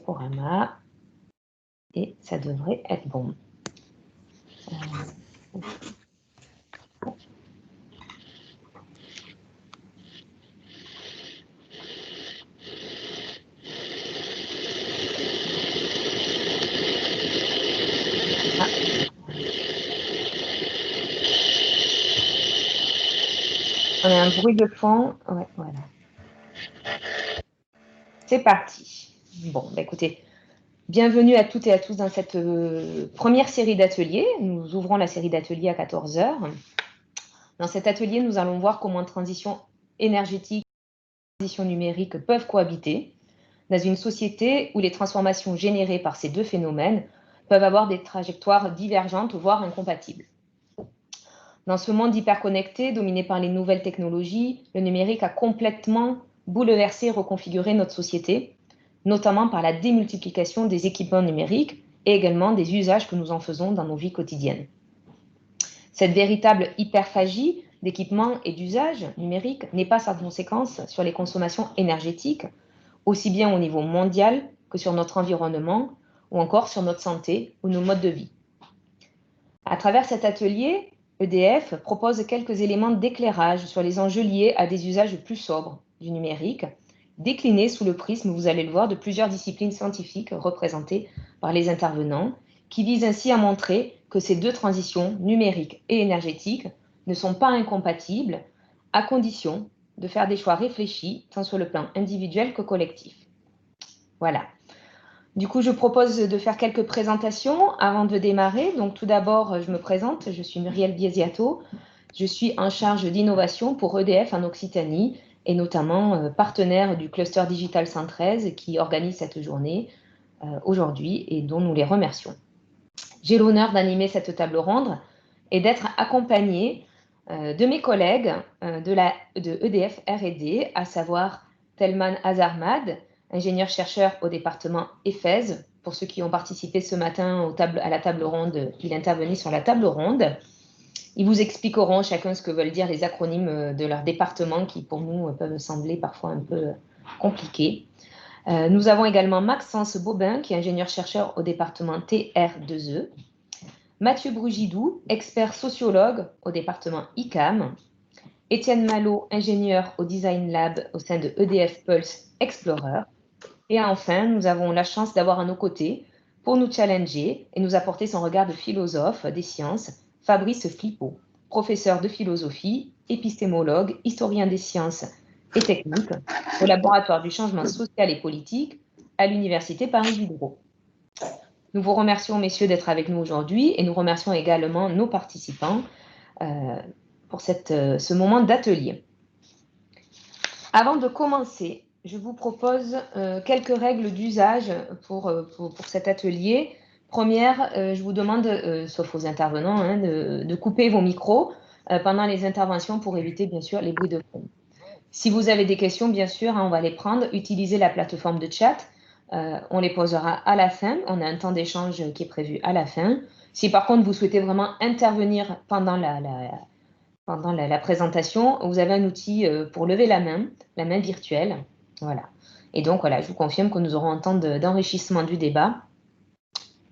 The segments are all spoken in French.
diaporama et ça devrait être bon. On a un bruit de fond. Ouais, voilà. C'est parti. Bon, bah écoutez, bienvenue à toutes et à tous dans cette première série d'ateliers. Nous ouvrons la série d'ateliers à 14 h. Dans cet atelier, nous allons voir comment transition énergétique et transition numérique peuvent cohabiter dans une société où les transformations générées par ces deux phénomènes peuvent avoir des trajectoires divergentes, voire incompatibles. Dans ce monde hyperconnecté, dominé par les nouvelles technologies, le numérique a complètement bouleversé et reconfiguré notre société, notamment par la démultiplication des équipements numériques et également des usages que nous en faisons dans nos vies quotidiennes. Cette véritable hyperphagie d'équipements et d'usages numériques n'est pas sans conséquence sur les consommations énergétiques, aussi bien au niveau mondial que sur notre environnement ou encore sur notre santé ou nos modes de vie. À travers cet atelier, EDF propose quelques éléments d'éclairage sur les enjeux liés à des usages plus sobres du numérique, déclinés sous le prisme, vous allez le voir, de plusieurs disciplines scientifiques représentées par les intervenants, qui visent ainsi à montrer que ces deux transitions, numérique et énergétique, ne sont pas incompatibles, à condition de faire des choix réfléchis, tant sur le plan individuel que collectif. Voilà. Du coup, je propose de faire quelques présentations avant de démarrer. Donc, tout d'abord, je me présente. Je suis Muriel Biesiato. Je suis en charge d'innovation pour EDF en Occitanie et notamment partenaire du cluster Digital 113 qui organise cette journée aujourd'hui et dont nous les remercions. J'ai l'honneur d'animer cette table ronde et d'être accompagnée de mes collègues de EDF R&D, à savoir Telman Azarmad, ingénieur-chercheur au département EFES. Pour ceux qui ont participé ce matin à la table ronde, il intervenait sur la table ronde. Ils vous expliqueront chacun ce que veulent dire les acronymes de leur département qui, pour nous, peuvent sembler parfois un peu compliqués. Nous avons également Maxence Bobin, qui est ingénieur-chercheur au département TR2E. Mathieu Brugidou, expert sociologue au département ICAM. Étienne Malo, ingénieur au Design Lab au sein de EDF Pulse Explorer. Et enfin, nous avons la chance d'avoir à nos côtés, pour nous challenger et nous apporter son regard de philosophe des sciences, Fabrice Flippo, professeur de philosophie, épistémologue, historien des sciences et techniques au laboratoire du changement social et politique à l'Université Paris Diderot. Nous vous remercions, messieurs, d'être avec nous aujourd'hui et nous remercions également nos participants pour ce moment d'atelier. Avant de commencer, je vous propose quelques règles d'usage pour cet atelier. Première, je vous demande, sauf aux intervenants, hein, de couper vos micros pendant les interventions pour éviter, bien sûr, les bruits de fond. Si vous avez des questions, bien sûr, hein, on va les prendre. Utilisez la plateforme de chat. On les posera à la fin. On a un temps d'échange qui est prévu à la fin. Si par contre, vous souhaitez vraiment intervenir pendant la présentation, vous avez un outil pour lever la main virtuelle. Voilà. Et donc, voilà, je vous confirme que nous aurons un temps d'enrichissement du débat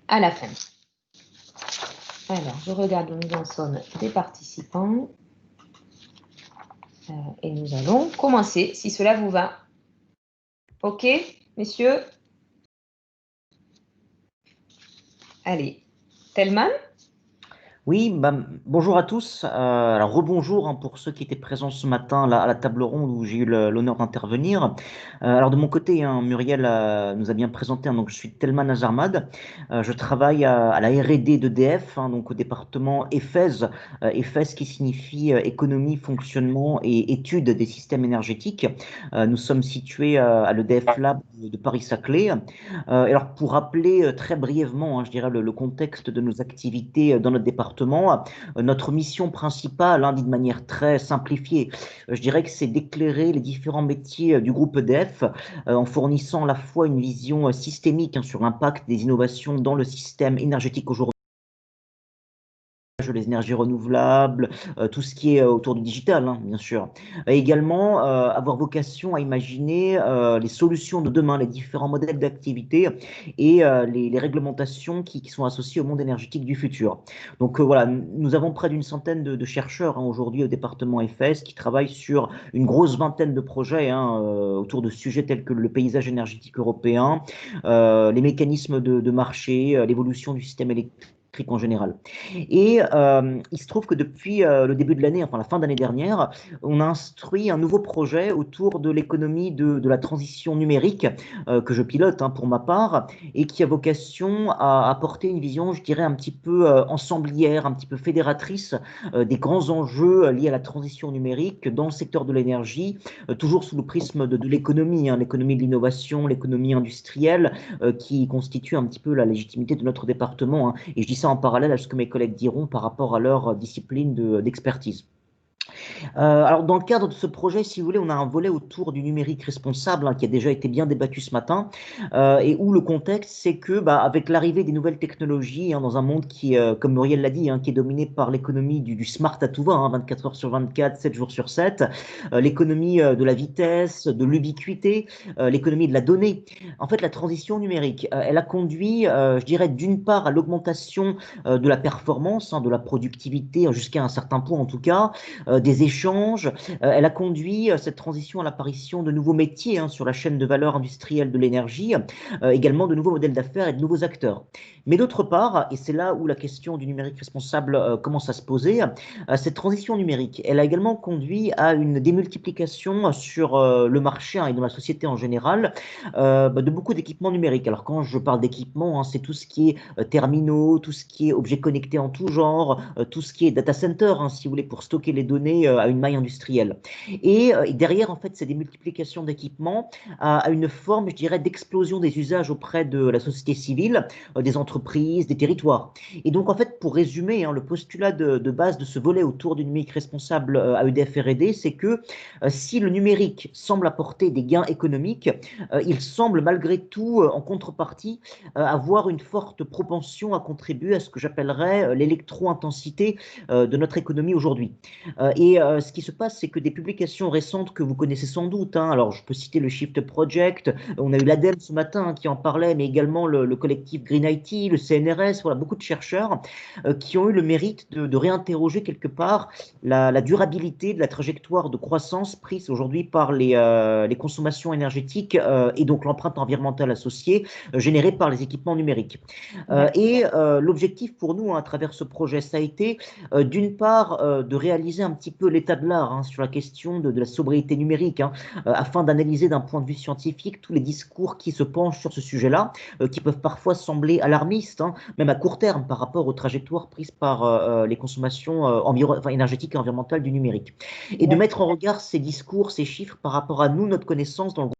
à la fin. Alors, je regarde où nous en sommes des participants. Et nous allons commencer, si cela vous va. OK, messieurs? Allez, Telman? Oui, bonjour à tous. Alors rebonjour hein, pour ceux qui étaient présents ce matin à la table ronde où j'ai eu l'honneur d'intervenir. Alors de mon côté, hein, Muriel nous a bien présenté. Hein, donc je suis Telman Azarmad. Je travaille à la R&D d'EDF, hein, donc au département EFES. EFES qui signifie économie, fonctionnement et études des systèmes énergétiques. Nous sommes situés à l'EDF Lab de Paris-Saclay. Alors pour rappeler très brièvement, hein, je dirais le contexte de nos activités dans notre département. Notre mission principale, hein, dit de manière très simplifiée, je dirais que c'est d'éclairer les différents métiers du groupe EDF en fournissant à la fois une vision systémique hein, sur l'impact des innovations dans le système énergétique aujourd'hui les énergies renouvelables, tout ce qui est autour du digital, hein, bien sûr. Et également, avoir vocation à imaginer les solutions de demain, les différents modèles d'activité et les réglementations qui sont associées au monde énergétique du futur. Donc voilà, nous avons près d'une centaine de chercheurs hein, aujourd'hui au département FS qui travaillent sur une grosse vingtaine de projets hein, autour de sujets tels que le paysage énergétique européen, les mécanismes de marché, l'évolution du système électrique en général. Et il se trouve que depuis le début de l'année, enfin la fin d'année dernière, on a instruit un nouveau projet autour de l'économie de la transition numérique que je pilote hein, pour ma part et qui a vocation à apporter une vision, je dirais, un petit peu ensemblière, un petit peu fédératrice des grands enjeux liés à la transition numérique dans le secteur de l'énergie, toujours sous le prisme de l'économie, hein, l'économie de l'innovation, l'économie industrielle, qui constitue un petit peu la légitimité de notre département. Hein. Et je dis ça en parallèle à ce que mes collègues diront par rapport à leur discipline d'expertise. Alors, dans le cadre de ce projet, si vous voulez, on a un volet autour du numérique responsable hein, qui a déjà été bien débattu ce matin et où le contexte, c'est que, bah, avec l'arrivée des nouvelles technologies hein, dans un monde qui, comme Muriel l'a dit, hein, qui est dominé par l'économie du smart à tout va, hein, 24 heures sur 24, 7 jours sur 7, l'économie de la vitesse, de l'ubiquité, l'économie de la donnée. En fait, la transition numérique, elle a conduit, je dirais, d'une part à l'augmentation de la performance, hein, de la productivité, jusqu'à un certain point en tout cas, des échanges. Elle a conduit cette transition à l'apparition de nouveaux métiers hein, sur la chaîne de valeur industrielle de l'énergie, également de nouveaux modèles d'affaires et de nouveaux acteurs. Mais d'autre part, et c'est là où la question du numérique responsable commence à se poser, cette transition numérique, elle a également conduit à une démultiplication sur le marché hein, et dans la société en général de beaucoup d'équipements numériques. Alors quand je parle d'équipements, hein, c'est tout ce qui est terminaux, tout ce qui est objets connectés en tout genre, tout ce qui est data center, hein, si vous voulez, pour stocker les données à une maille industrielle. Et derrière, en fait, c'est des multiplications d'équipements à une forme, je dirais, d'explosion des usages auprès de la société civile, des entreprises, des territoires. Et donc, en fait, pour résumer, hein, le postulat de base de ce volet autour du numérique responsable à EDF R&D, c'est que si le numérique semble apporter des gains économiques, il semble malgré tout, en contrepartie, avoir une forte propension à contribuer à ce que j'appellerais l'électro-intensité de notre économie aujourd'hui. Ce qui se passe, c'est que des publications récentes que vous connaissez sans doute, hein, alors je peux citer le Shift Project, on a eu l'ADEME ce matin hein, qui en parlait, mais également le collectif Green IT, le CNRS, voilà, beaucoup de chercheurs qui ont eu le mérite de réinterroger quelque part la durabilité de la trajectoire de croissance prise aujourd'hui par les consommations énergétiques et donc l'empreinte environnementale associée générée par les équipements numériques. L'objectif pour nous, hein, à travers ce projet, ça a été d'une part de réaliser un petit peu l'état de l'art hein, sur la question de la sobriété numérique, hein, afin d'analyser d'un point de vue scientifique tous les discours qui se penchent sur ce sujet-là, qui peuvent parfois sembler alarmistes, hein, même à court terme par rapport aux trajectoires prises par les consommations énergétiques et environnementales du numérique. Et de mettre en regard ces discours, ces chiffres par rapport à nous, notre connaissance dans le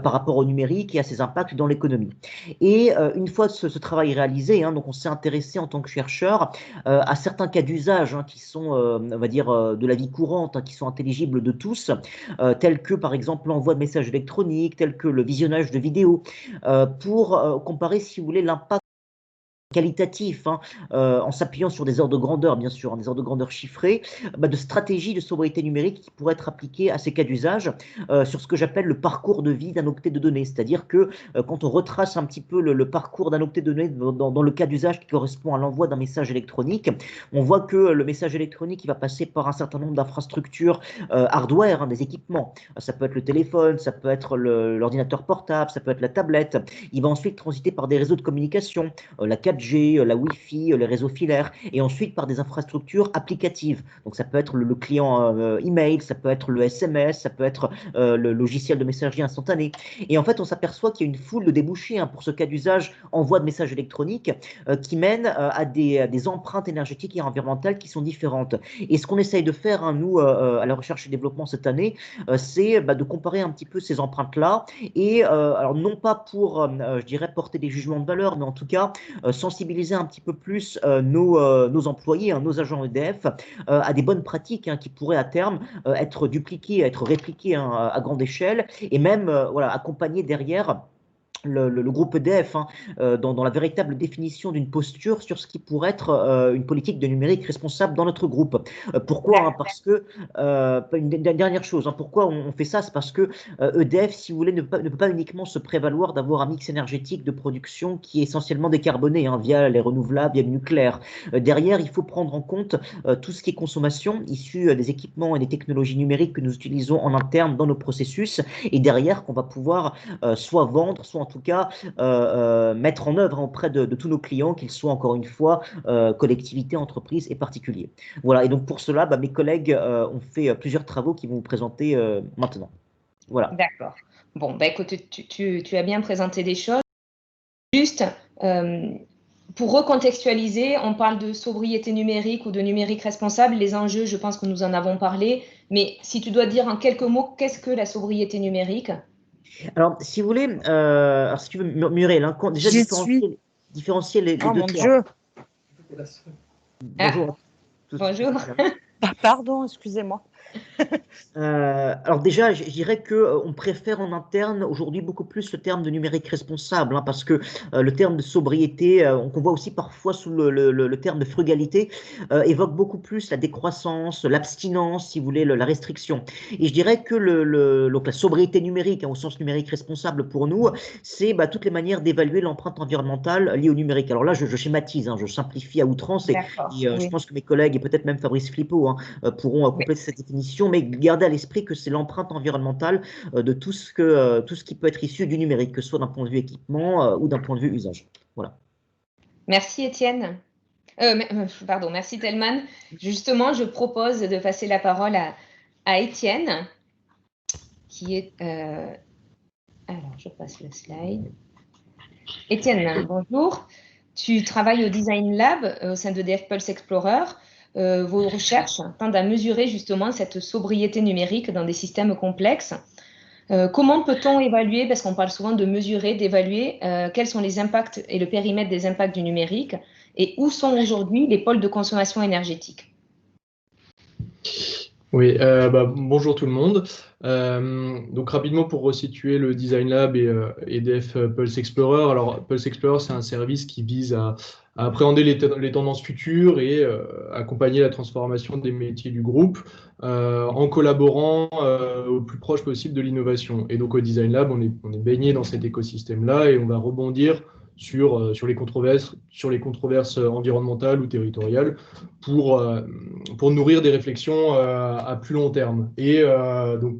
par rapport au numérique et à ses impacts dans l'économie. Et une fois ce travail réalisé, hein, donc on s'est intéressé en tant que chercheur à certains cas d'usage hein, qui sont, on va dire, de la vie courante, hein, qui sont intelligibles de tous, tels que par exemple l'envoi de messages électroniques, tels que le visionnage de vidéos, pour comparer, si vous voulez, l'impact qualitatif, hein, en s'appuyant sur des ordres de grandeur, bien sûr, hein, des ordres de grandeur chiffrés, de stratégies de sobriété numérique qui pourraient être appliquées à ces cas d'usage sur ce que j'appelle le parcours de vie d'un octet de données. C'est-à-dire que quand on retrace un petit peu le parcours d'un octet de données dans le cas d'usage qui correspond à l'envoi d'un message électronique, on voit que le message électronique il va passer par un certain nombre d'infrastructures hardware, hein, des équipements. Ça peut être le téléphone, ça peut être l'ordinateur portable, ça peut être la tablette. Il va ensuite transiter par des réseaux de communication, la 4G, la Wi-Fi, les réseaux filaires, et ensuite par des infrastructures applicatives. Donc ça peut être le client email, ça peut être le SMS, ça peut être le logiciel de messagerie instantanée. Et en fait, on s'aperçoit qu'il y a une foule de débouchés hein, pour ce cas d'usage envoi de messages électroniques qui mènent à des empreintes énergétiques et environnementales qui sont différentes. Et ce qu'on essaye de faire, hein, nous, à la recherche et développement cette année, c'est de comparer un petit peu ces empreintes-là et alors non pas pour, je dirais, porter des jugements de valeur, mais en tout cas sensibiliser un petit peu plus nos employés, hein, nos agents EDF, à des bonnes pratiques hein, qui pourraient à terme être dupliquées, être répliquées hein, à grande échelle, et même voilà, accompagner derrière le groupe EDF dans la véritable définition d'une posture sur ce qui pourrait être une politique de numérique responsable dans notre groupe. Pourquoi? Parce que, une dernière chose, pourquoi on fait ça? C'est parce que EDF, si vous voulez, ne peut pas uniquement se prévaloir d'avoir un mix énergétique de production qui est essentiellement décarboné via les renouvelables, via le nucléaire. Derrière, il faut prendre en compte tout ce qui est consommation issue des équipements et des technologies numériques que nous utilisons en interne dans nos processus, et derrière qu'on va pouvoir soit vendre, soit en tout cas mettre en œuvre auprès de tous nos clients, qu'ils soient encore une fois collectivités, entreprises et particuliers. Voilà, et donc pour cela, mes collègues ont fait plusieurs travaux qui vont vous présenter maintenant. Voilà. D'accord. Bon, écoute, tu as bien présenté les choses. Juste, pour recontextualiser, on parle de sobriété numérique ou de numérique responsable. Les enjeux, je pense que nous en avons parlé. Mais si tu dois dire en quelques mots, qu'est-ce que la sobriété numérique? Alors, si vous voulez, alors si tu veux, Muriel, déjà différencier les deux mon termes. Dieu. Bonjour. Bonjour. Pardon, excusez-moi. Alors déjà, je dirais qu'on préfère en interne aujourd'hui beaucoup plus le terme de numérique responsable, parce que le terme de sobriété, qu'on voit aussi parfois sous le terme de frugalité, évoque beaucoup plus la décroissance, l'abstinence, si vous voulez, la restriction. Et je dirais que donc la sobriété numérique, au sens numérique responsable pour nous, c'est toutes les manières d'évaluer l'empreinte environnementale liée au numérique. Alors là, je schématise, je simplifie à outrance, et je pense que mes collègues, et peut-être même Fabrice Flippo, pourront compléter cette définition, mais gardez à l'esprit que c'est l'empreinte environnementale de tout ce qui peut être issu du numérique, que ce soit d'un point de vue équipement ou d'un point de vue usage. Voilà. Merci Étienne. Pardon, merci Telman. Justement, je propose de passer la parole à Étienne, qui est... Alors, je passe le slide. Étienne, bonjour. Tu travailles au Design Lab au sein d'EDF Pulse Explorer. Vos recherches tendent à mesurer justement cette sobriété numérique dans des systèmes complexes. Comment peut-on évaluer, parce qu'on parle souvent de mesurer, d'évaluer, quels sont les impacts et le périmètre des impacts du numérique, et où sont aujourd'hui les pôles de consommation énergétique? Oui, bonjour tout le monde. Donc rapidement pour resituer le Design Lab et EDF Pulse Explorer. Alors Pulse Explorer, c'est un service qui vise à appréhender les tendances futures et accompagner la transformation des métiers du groupe en collaborant au plus proche possible de l'innovation. Et donc au Design Lab, on est baigné dans cet écosystème-là et on va rebondir sur les controverses environnementales ou territoriales pour nourrir des réflexions à plus long terme. Et donc,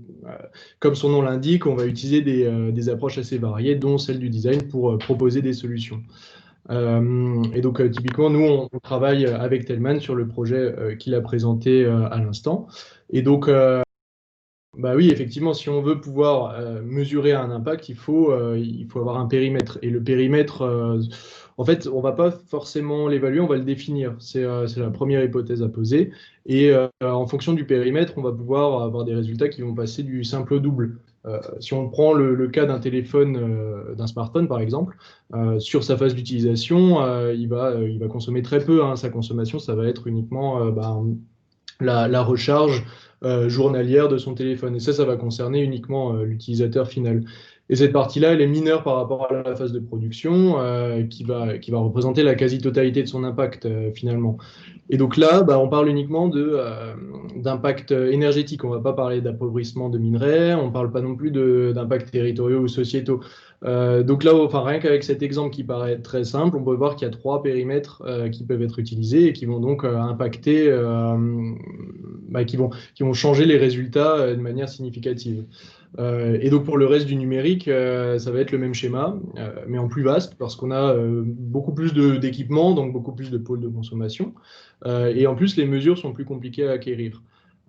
comme son nom l'indique, on va utiliser des approches assez variées, dont celle du design, pour proposer des solutions. Et donc, typiquement, nous, on travaille avec Telman sur le projet qu'il a présenté à l'instant. Et donc, oui, effectivement, si on veut pouvoir mesurer un impact, il faut avoir un périmètre. Et le périmètre, en fait, on ne va pas forcément l'évaluer, on va le définir. C'est la première hypothèse à poser. Et en fonction du périmètre, on va pouvoir avoir des résultats qui vont passer du simple au double. Si on prend le cas d'un téléphone, d'un smartphone par exemple, sur sa phase d'utilisation, il va consommer très peu. Sa consommation, ça va être uniquement la recharge journalière de son téléphone. Et ça va concerner uniquement l'utilisateur final. Et cette partie-là, elle est mineure par rapport à la phase de production qui va représenter la quasi-totalité de son impact finalement. Et donc là, on parle uniquement d'impact énergétique. On ne va pas parler d'appauvrissement de minerais, on ne parle pas non plus d'impact territoriaux ou sociétaux. Donc là, rien qu'avec cet exemple qui paraît très simple, on peut voir qu'il y a 3 périmètres qui peuvent être utilisés et qui vont donc impacter, qui vont changer les résultats de manière significative. Et donc pour le reste du numérique, ça va être le même schéma, mais en plus vaste, parce qu'on a beaucoup plus d'équipements, donc beaucoup plus de pôles de consommation. Et en plus, les mesures sont plus compliquées à acquérir.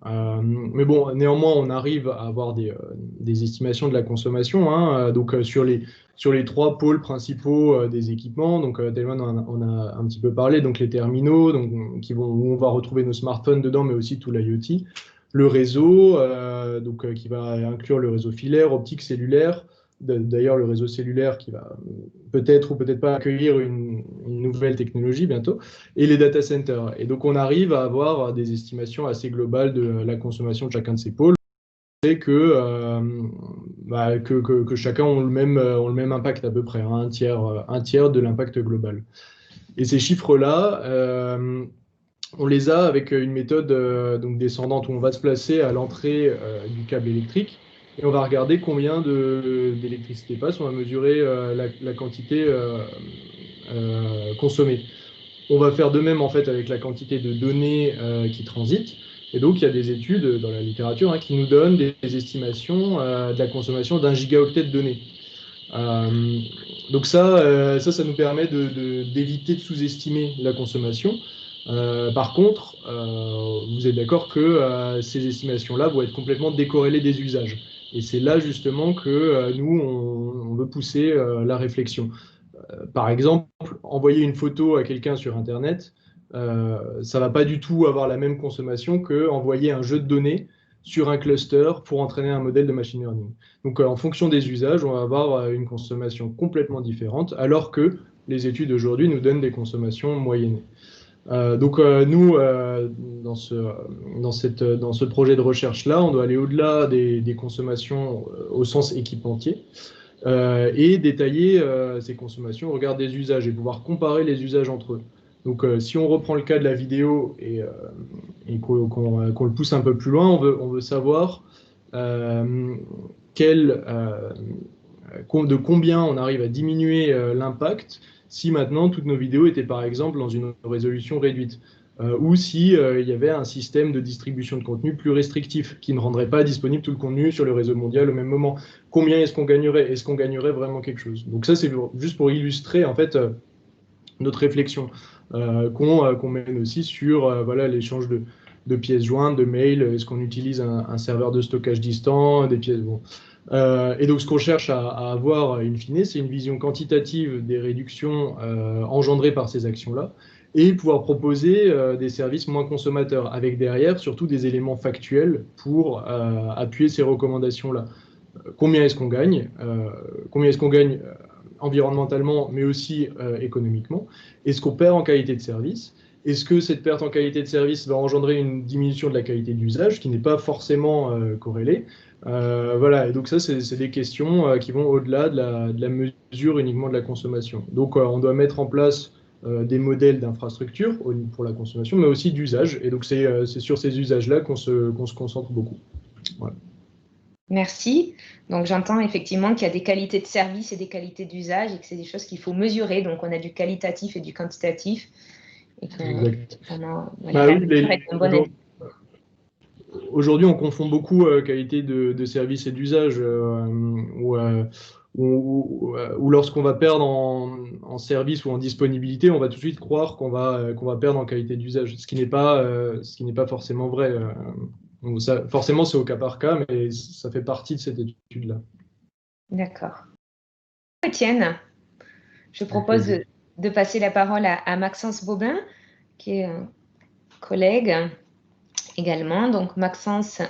Mais bon, néanmoins, on arrive à avoir des estimations de la consommation. Donc sur les 3 pôles principaux des équipements, donc Telman en a un petit peu parlé, donc les terminaux, donc, où on va retrouver nos smartphones dedans, mais aussi tout l'IoT. Le réseau, qui va inclure le réseau filaire, optique, cellulaire. D'ailleurs, le réseau cellulaire qui va peut-être ou peut-être pas accueillir une nouvelle technologie bientôt, et les data centers. Et donc, on arrive à avoir des estimations assez globales de la consommation de chacun de ces pôles. C'est que que chacun ont le même impact à peu près, hein, un tiers de l'impact global. Et ces chiffres-là, on les a avec une méthode donc descendante où on va se placer à l'entrée du câble électrique et on va regarder combien d'électricité passe, on va mesurer la quantité consommée. On va faire de même en fait avec la quantité de données qui transitent. Et donc il y a des études dans la littérature qui nous donnent des estimations de la consommation d'1 gigaoctet de données. Donc ça nous permet d'éviter de sous-estimer la consommation. Par contre, vous êtes d'accord que ces estimations-là vont être complètement décorrélées des usages. Et c'est là justement que nous, on veut pousser la réflexion. Par exemple, envoyer une photo à quelqu'un sur Internet, ça ne va pas du tout avoir la même consommation qu'envoyer un jeu de données sur un cluster pour entraîner un modèle de machine learning. Donc, en fonction des usages, on va avoir une consommation complètement différente, alors que les études aujourd'hui nous donnent des consommations moyennées. Nous, dans ce projet de recherche-là, on doit aller au-delà des consommations au sens équipementier et détailler ces consommations au regard des usages et pouvoir comparer les usages entre eux. Donc, si on reprend le cas de la vidéo et qu'on le pousse un peu plus loin, on veut savoir de combien on arrive à diminuer l'impact si maintenant toutes nos vidéos étaient par exemple dans une résolution réduite. Ou si il y avait un système de distribution de contenu plus restrictif qui ne rendrait pas disponible tout le contenu sur le réseau mondial au même moment. Combien est-ce qu'on gagnerait? Est-ce qu'on gagnerait vraiment quelque chose? Donc ça, c'est juste pour illustrer en fait notre réflexion qu'on mène aussi sur voilà, l'échange de pièces jointes, de mails. Est-ce qu'on utilise un serveur de stockage distant, des pièces bon. Et donc, ce qu'on cherche à avoir, in fine, c'est une vision quantitative des réductions engendrées par ces actions-là et pouvoir proposer des services moins consommateurs, avec derrière surtout des éléments factuels pour appuyer ces recommandations-là. Combien est-ce qu'on gagne environnementalement, mais aussi économiquement? Est-ce qu'on perd en qualité de service? Est-ce que cette perte en qualité de service va engendrer une diminution de la qualité d'usage, qui n'est pas forcément corrélée? Voilà, et donc ça, c'est des questions qui vont au-delà de la mesure uniquement de la consommation. Donc, on doit mettre en place des modèles d'infrastructure pour la consommation, mais aussi d'usage. Et donc, c'est sur ces usages-là qu'on se concentre beaucoup. Voilà. Merci. Donc, j'entends effectivement qu'il y a des qualités de service et des qualités d'usage et que c'est des choses qu'il faut mesurer. Donc, on a du qualitatif et du quantitatif. Et aujourd'hui, on confond beaucoup qualité de service et d'usage, ou lorsqu'on va perdre en service ou en disponibilité, on va tout de suite croire qu'on va perdre en qualité d'usage, ce qui n'est pas forcément vrai. Donc ça, forcément, c'est au cas par cas, mais ça fait partie de cette étude-là. D'accord. Étienne, je propose de passer la parole à Maxence Bobin, qui est un collègue également. Donc, Maxence,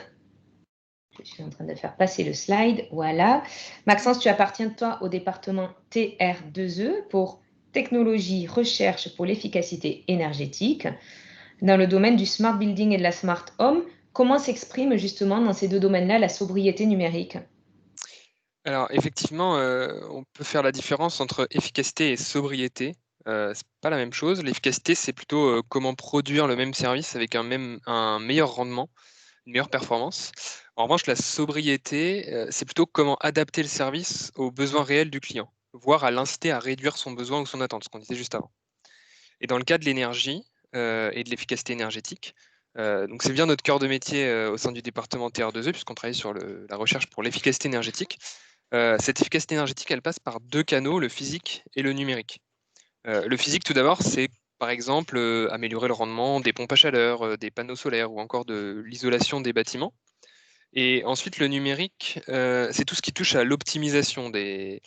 je suis en train de faire passer le slide. Voilà. Maxence, tu appartiens, toi, au département TR2E pour technologie, recherche pour l'efficacité énergétique. Dans le domaine du smart building et de la smart home, comment s'exprime justement dans ces deux domaines-là la sobriété numérique? Alors, effectivement, on peut faire la différence entre efficacité et sobriété. C'est pas la même chose. L'efficacité, c'est plutôt comment produire le même service avec un meilleur rendement, une meilleure performance. En revanche, la sobriété, c'est plutôt comment adapter le service aux besoins réels du client, voire à l'inciter à réduire son besoin ou son attente, ce qu'on disait juste avant. Et dans le cas de l'énergie et de l'efficacité énergétique, donc c'est bien notre cœur de métier au sein du département TR2E, puisqu'on travaille sur la recherche pour l'efficacité énergétique. Cette efficacité énergétique, elle passe par deux canaux, le physique et le numérique. Le physique, tout d'abord, c'est par exemple améliorer le rendement des pompes à chaleur, des panneaux solaires ou encore de l'isolation des bâtiments. Et ensuite, le numérique, c'est tout ce qui touche à l'optimisation des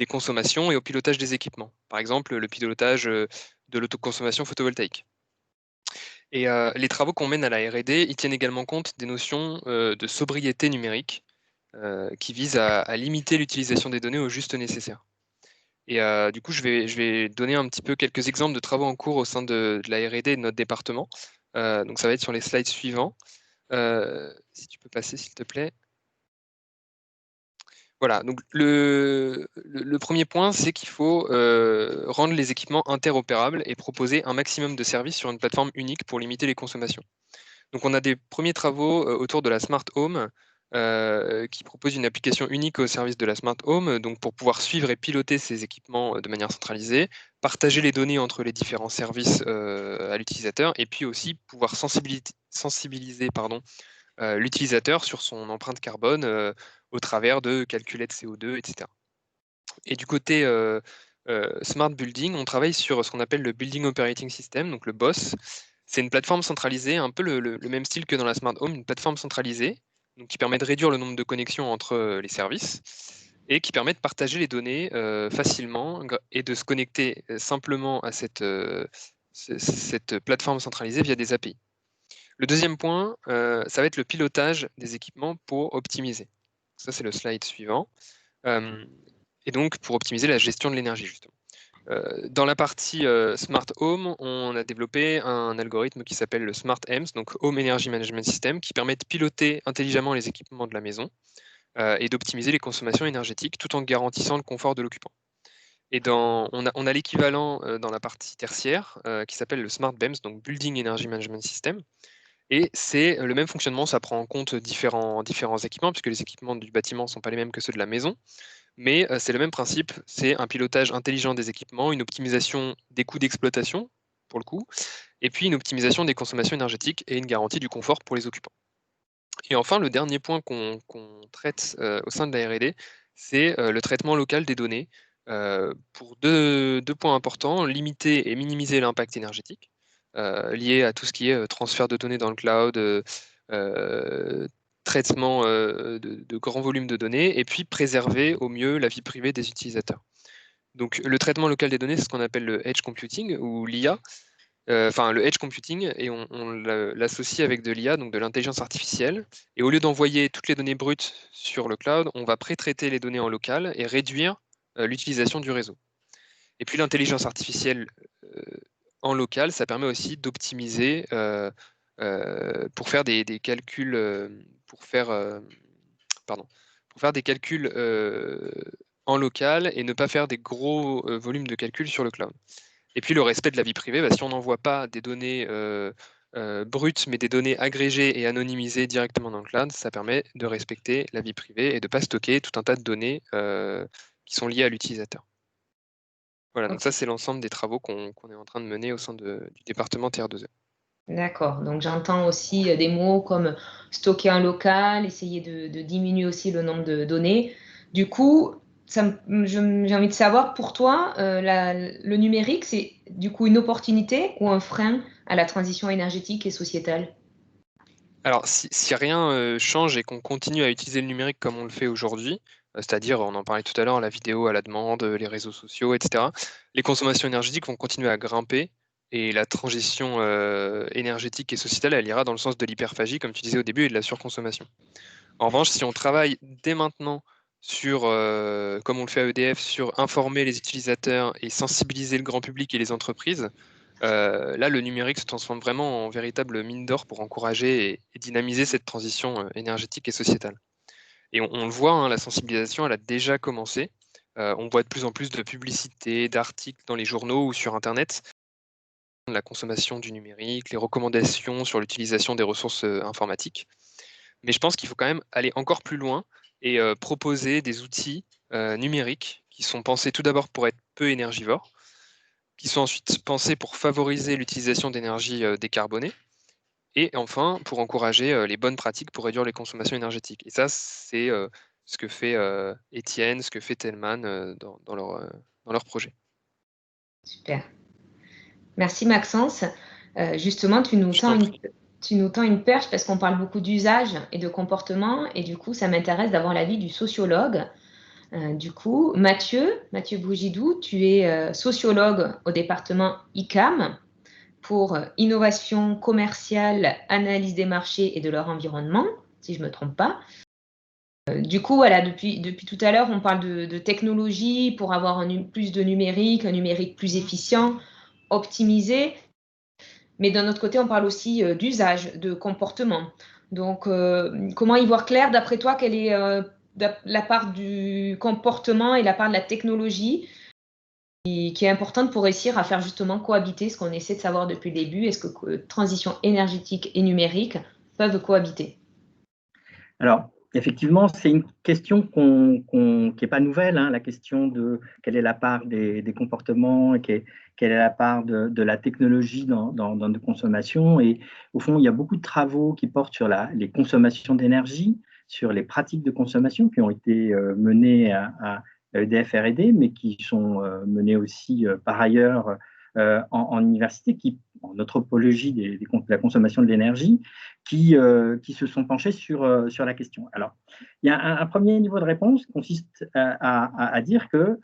consommations et au pilotage des équipements. Par exemple, le pilotage de l'autoconsommation photovoltaïque. Et les travaux qu'on mène à la R&D, ils tiennent également compte des notions de sobriété numérique, qui vise à limiter l'utilisation des données au juste nécessaire. Et du coup, je vais donner un petit peu quelques exemples de travaux en cours au sein de la R&D de notre département. Donc ça va être sur les slides suivants. Si tu peux passer, s'il te plaît. Voilà, donc le premier point, c'est qu'il faut rendre les équipements interopérables et proposer un maximum de services sur une plateforme unique pour limiter les consommations. Donc on a des premiers travaux autour de la Smart Home qui propose une application unique au service de la Smart Home, donc pour pouvoir suivre et piloter ces équipements de manière centralisée, partager les données entre les différents services à l'utilisateur, et puis aussi pouvoir sensibiliser l'utilisateur sur son empreinte carbone au travers de calculettes CO2, etc. Et du côté Smart Building, on travaille sur ce qu'on appelle le Building Operating System, donc le BOSS. C'est une plateforme centralisée, un peu le même style que dans la Smart Home, une plateforme centralisée, donc qui permet de réduire le nombre de connexions entre les services et qui permet de partager les données facilement et de se connecter simplement à cette plateforme centralisée via des API. Le deuxième point, ça va être le pilotage des équipements pour optimiser. Ça, c'est le slide suivant. Et donc, pour optimiser la gestion de l'énergie, justement. Dans la partie Smart Home, on a développé un algorithme qui s'appelle le Smart EMS, donc Home Energy Management System, qui permet de piloter intelligemment les équipements de la maison et d'optimiser les consommations énergétiques tout en garantissant le confort de l'occupant. Et on a l'équivalent dans la partie tertiaire qui s'appelle le Smart BEMS, donc Building Energy Management System. Et c'est le même fonctionnement, ça prend en compte différents équipements, puisque les équipements du bâtiment ne sont pas les mêmes que ceux de la maison. Mais c'est le même principe, c'est un pilotage intelligent des équipements, une optimisation des coûts d'exploitation, pour le coup, et puis une optimisation des consommations énergétiques et une garantie du confort pour les occupants. Et enfin, le dernier point qu'on traite au sein de la R&D, c'est le traitement local des données, pour deux points importants, limiter et minimiser l'impact énergétique, lié à tout ce qui est transfert de données dans le cloud, traitement de grands volumes de données, et puis préserver au mieux la vie privée des utilisateurs. Donc le traitement local des données, c'est ce qu'on appelle le edge computing ou l'IA, le edge computing, et on l'associe avec de l'IA, donc de l'intelligence artificielle. Et au lieu d'envoyer toutes les données brutes sur le cloud, on va pré-traiter les données en local et réduire l'utilisation du réseau. Et puis l'intelligence artificielle en local, ça permet aussi d'optimiser pour faire des calculs, pour faire des calculs en local et ne pas faire des gros volumes de calculs sur le cloud. Et puis le respect de la vie privée, si on n'envoie pas des données brutes, mais des données agrégées et anonymisées directement dans le cloud, ça permet de respecter la vie privée et de ne pas stocker tout un tas de données qui sont liées à l'utilisateur. Voilà, donc ça c'est l'ensemble des travaux qu'on est en train de mener au sein du département TR2E. D'accord, donc j'entends aussi des mots comme stocker en local, essayer de diminuer aussi le nombre de données. Du coup, j'ai envie de savoir, pour toi, le numérique, c'est du coup une opportunité ou un frein à la transition énergétique et sociétale? Alors, si rien change et qu'on continue à utiliser le numérique comme on le fait aujourd'hui, c'est-à-dire, on en parlait tout à l'heure, la vidéo à la demande, les réseaux sociaux, etc., les consommations énergétiques vont continuer à grimper et la transition énergétique et sociétale, elle ira dans le sens de l'hyperphagie, comme tu disais au début, et de la surconsommation. En revanche, si on travaille dès maintenant sur, comme on le fait à EDF, sur informer les utilisateurs et sensibiliser le grand public et les entreprises, là, le numérique se transforme vraiment en véritable mine d'or pour encourager et dynamiser cette transition énergétique et sociétale. Et on le voit, hein, la sensibilisation, elle a déjà commencé. On voit de plus en plus de publicités, d'articles dans les journaux ou sur Internet, la consommation du numérique, les recommandations sur l'utilisation des ressources informatiques. Mais je pense qu'il faut quand même aller encore plus loin et proposer des outils numériques qui sont pensés tout d'abord pour être peu énergivores, qui sont ensuite pensés pour favoriser l'utilisation d'énergie décarbonée, et enfin pour encourager les bonnes pratiques pour réduire les consommations énergétiques. Et ça, c'est ce que fait Étienne, ce que fait Telman dans leur projet. Super. Merci Maxence. Justement, tu nous tends une perche parce qu'on parle beaucoup d'usage et de comportement, et du coup, ça m'intéresse d'avoir l'avis du sociologue. Du coup, Mathieu Bougidou, tu es sociologue au département ICAM pour innovation commerciale, analyse des marchés et de leur environnement, si je ne me trompe pas. Du coup, voilà, depuis tout à l'heure, on parle de technologie pour avoir plus de numérique, un numérique plus efficient, optimisé. Mais d'un autre côté, on parle aussi d'usage, de comportement. Donc, comment y voir clair, d'après toi, quelle est la part du comportement et la part de la technologie qui est importante pour réussir à faire justement cohabiter ce qu'on essaie de savoir depuis le début. Est-ce que transition énergétique et numérique peuvent cohabiter? Alors, effectivement, c'est une question qui n'est pas nouvelle, hein, la question de quelle est la part des comportements et quelle est la part de la technologie dans nos consommations. Et au fond, il y a beaucoup de travaux qui portent sur les consommations d'énergie, sur les pratiques de consommation qui ont été menées à EDF R&D, mais qui sont menées aussi par ailleurs en université, en anthropologie de la consommation de l'énergie, qui se sont penchés sur la question. Alors, il y a un premier niveau de réponse qui consiste à dire que,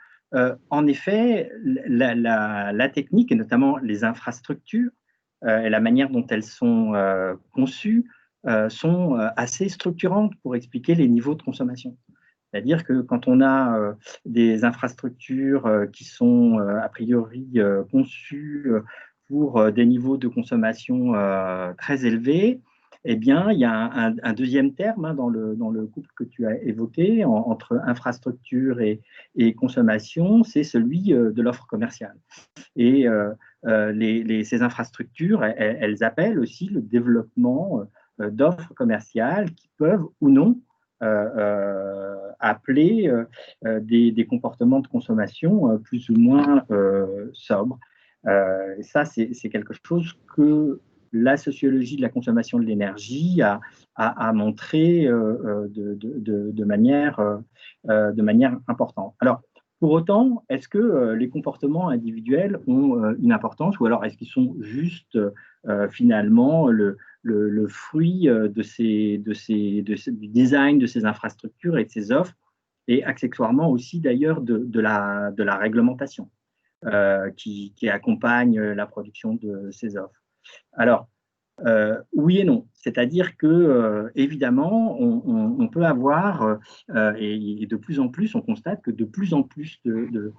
en effet, la technique, et notamment les infrastructures, et la manière dont elles sont conçues, sont assez structurantes pour expliquer les niveaux de consommation. C'est-à-dire que quand on a des infrastructures qui sont a priori conçues pour des niveaux de consommation très élevés, eh bien, il y a un deuxième terme hein, dans le couple que tu as évoqué entre infrastructure et consommation, c'est celui de l'offre commerciale. Et ces infrastructures, elles appellent aussi le développement d'offres commerciales qui peuvent ou non appeler des comportements de consommation plus ou moins sobres. Ça, c'est quelque chose que la sociologie de la consommation de l'énergie a montré de manière importante. Alors, pour autant, est-ce que les comportements individuels ont une importance ou alors est-ce qu'ils sont juste finalement le fruit du design de ces infrastructures et de ces offres et accessoirement aussi d'ailleurs de la réglementation qui accompagne la production de ces offres? Alors, oui et non. C'est-à-dire que, évidemment, on peut avoir, et de plus en plus, on constate que de plus en plus de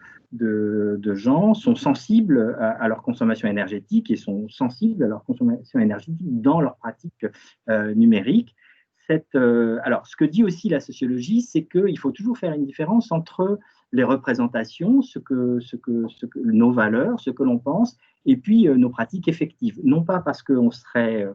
gens sont sensibles à leur consommation énergétique et sont sensibles à leur consommation énergétique dans leur pratique numérique. Alors, ce que dit aussi la sociologie, c'est qu'il faut toujours faire une différence entre les représentations, nos valeurs, ce que l'on pense, et puis nos pratiques effectives. Non pas parce qu'on serait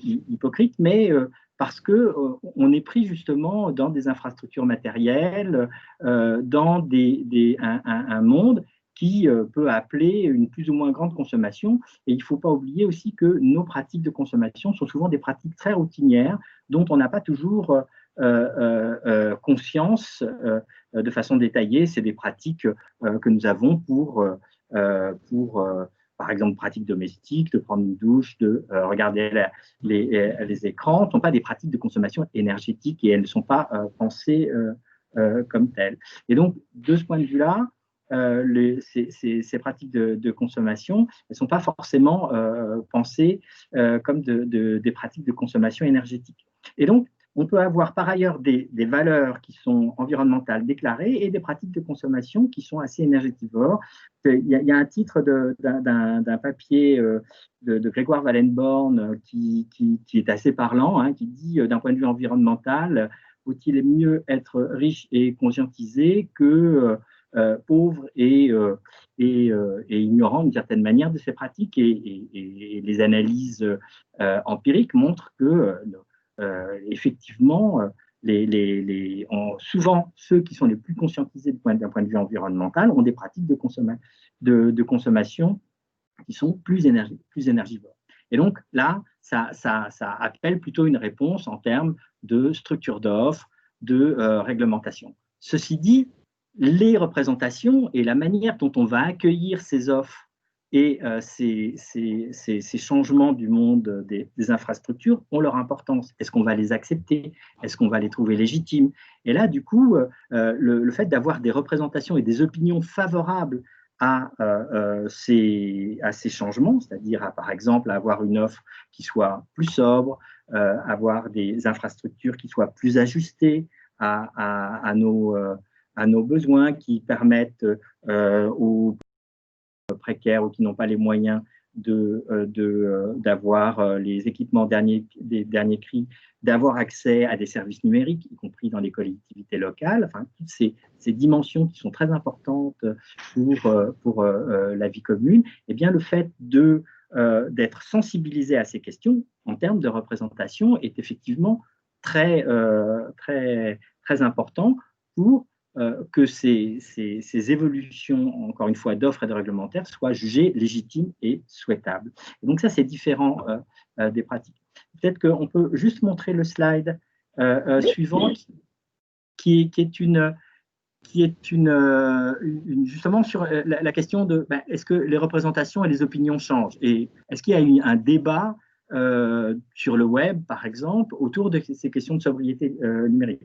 hypocrite, mais parce qu'on est pris justement dans des infrastructures matérielles, dans un monde qui peut appeler une plus ou moins grande consommation. Et il ne faut pas oublier aussi que nos pratiques de consommation sont souvent des pratiques très routinières dont on n'a pas toujours conscience de façon détaillée. C'est des pratiques que nous avons pour par exemple, pratiques domestiques, de prendre une douche, de regarder les écrans, ne sont pas des pratiques de consommation énergétique et elles ne sont pas pensées comme telles. Et donc, de ce point de vue-là, ces pratiques de consommation, elles ne sont pas forcément pensées comme des pratiques de consommation énergétique. Et donc, on peut avoir par ailleurs des valeurs qui sont environnementales déclarées et des pratiques de consommation qui sont assez énergétivores. Il y a un titre d'un papier de Grégoire Wallenborn qui est assez parlant, hein, qui dit d'un point de vue environnemental, faut-il mieux être riche et conscientisé que pauvre et ignorant d'une certaine manière de ces pratiques. Et les analyses empiriques montrent que effectivement, souvent, ceux qui sont les plus conscientisés d'un point de vue environnemental ont des pratiques de consommation qui sont plus énergivores. Et donc là, ça appelle plutôt une réponse en termes de structure d'offres, de réglementation. Ceci dit, les représentations et la manière dont on va accueillir ces offres et ces changements du monde des infrastructures ont leur importance. Est-ce qu'on va les accepter? Est-ce qu'on va les trouver légitimes? Et là, du coup, le fait d'avoir des représentations et des opinions favorables à ces changements, c'est-à-dire par exemple avoir une offre qui soit plus sobre, avoir des infrastructures qui soient plus ajustées à nos besoins, qui permettent aux précaires ou qui n'ont pas les moyens d'avoir les équipements des derniers cris, d'avoir accès à des services numériques, y compris dans les collectivités locales, enfin, toutes ces dimensions qui sont très importantes pour la vie commune, eh bien, le fait d'être sensibilisé à ces questions en termes de représentation est effectivement très important pour que ces évolutions, encore une fois, d'offres et de réglementaires soient jugées légitimes et souhaitables. Et donc ça, c'est différent des pratiques. Peut-être qu'on peut juste montrer le slide suivant qui est justement sur la question de est-ce que les représentations et les opinions changent, et est-ce qu'il y a eu un débat sur le web, par exemple, autour de ces questions de sobriété numérique.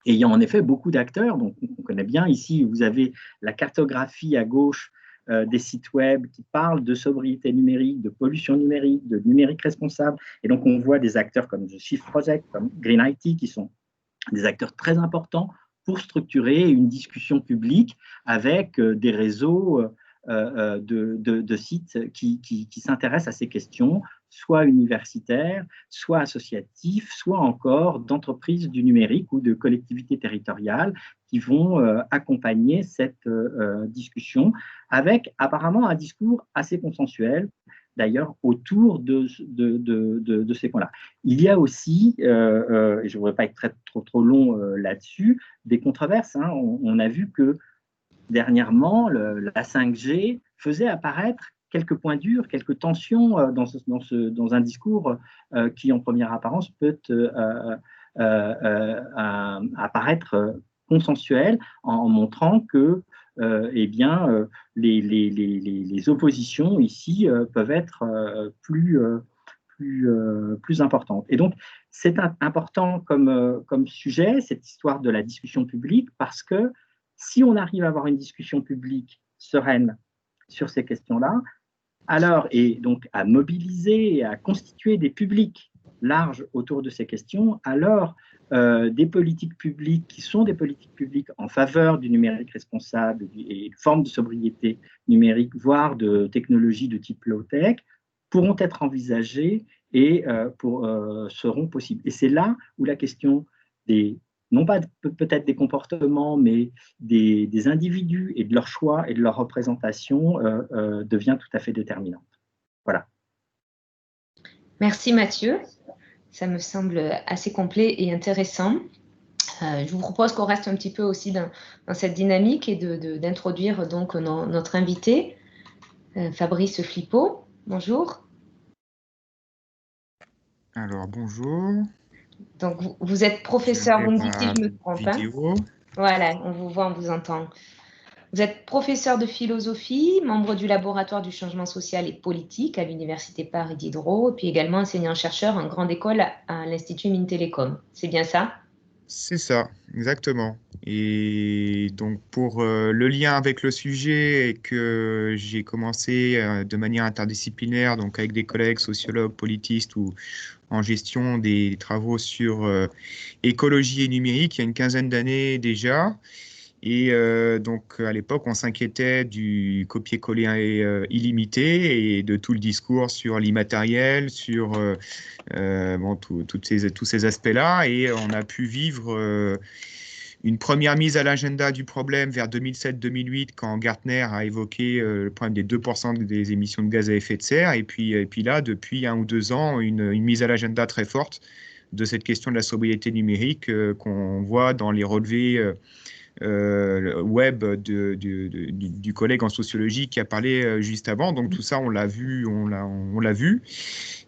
Et il y a en effet beaucoup d'acteurs, donc on connaît bien ici, vous avez la cartographie à gauche des sites web qui parlent de sobriété numérique, de pollution numérique, de numérique responsable, et donc on voit des acteurs comme The Shift Project, comme Green IT, qui sont des acteurs très importants pour structurer une discussion publique avec des réseaux de sites qui s'intéressent à ces questions, soit universitaires, soit associatifs, soit encore d'entreprises du numérique ou de collectivités territoriales qui vont accompagner cette discussion avec apparemment un discours assez consensuel, d'ailleurs, autour de ces points-là. Il y a aussi, et je ne voudrais pas être trop long là-dessus, des controverses. Hein. On a vu que dernièrement, la 5G faisait apparaître quelques points durs, quelques tensions dans un discours qui, en première apparence, peut apparaître consensuel en montrant que eh bien, les oppositions ici peuvent être plus importantes. Et donc, c'est important comme sujet, cette histoire de la discussion publique, parce que si on arrive à avoir une discussion publique sereine sur ces questions-là, alors, et donc à mobiliser et à constituer des publics larges autour de ces questions, alors des politiques publiques qui sont des politiques publiques en faveur du numérique responsable et une forme de sobriété numérique, voire de technologies de type low-tech, pourront être envisagées et seront possibles. Et c'est là où la question non pas peut-être des comportements, mais des individus et de leur choix et de leur représentation devient tout à fait déterminante. Voilà. Merci Mathieu. Ça me semble assez complet et intéressant. Je vous propose qu'on reste un petit peu aussi dans cette dynamique et d'introduire donc notre invité, Fabrice Flippo. Bonjour. Alors, bonjour. Donc, vous êtes professeur, vous me dites si je me trompe. Vidéo. Voilà, on vous voit, on vous entend. Vous êtes professeur de philosophie, membre du laboratoire du changement social et politique à l'Université Paris Diderot, et puis également enseignant-chercheur en grande école à l'Institut Mines Télécom. C'est bien ça? C'est ça, exactement. Et donc, pour le lien avec le sujet, et que j'ai commencé de manière interdisciplinaire, donc avec des collègues sociologues, politistes ou en gestion des travaux sur écologie et numérique, il y a une quinzaine d'années déjà. Et donc, à l'époque, on s'inquiétait du copier-coller illimité et de tout le discours sur l'immatériel, sur tous ces aspects-là. Et on a pu vivre une première mise à l'agenda du problème vers 2007-2008, quand Gartner a évoqué le problème des 2% des émissions de gaz à effet de serre. Et puis là, depuis 1 ou 2 ans, une mise à l'agenda très forte de cette question de la sobriété numérique qu'on voit dans les relevés web du collègue en sociologie qui a parlé juste avant. Donc tout ça, on l'a vu, on l'a vu.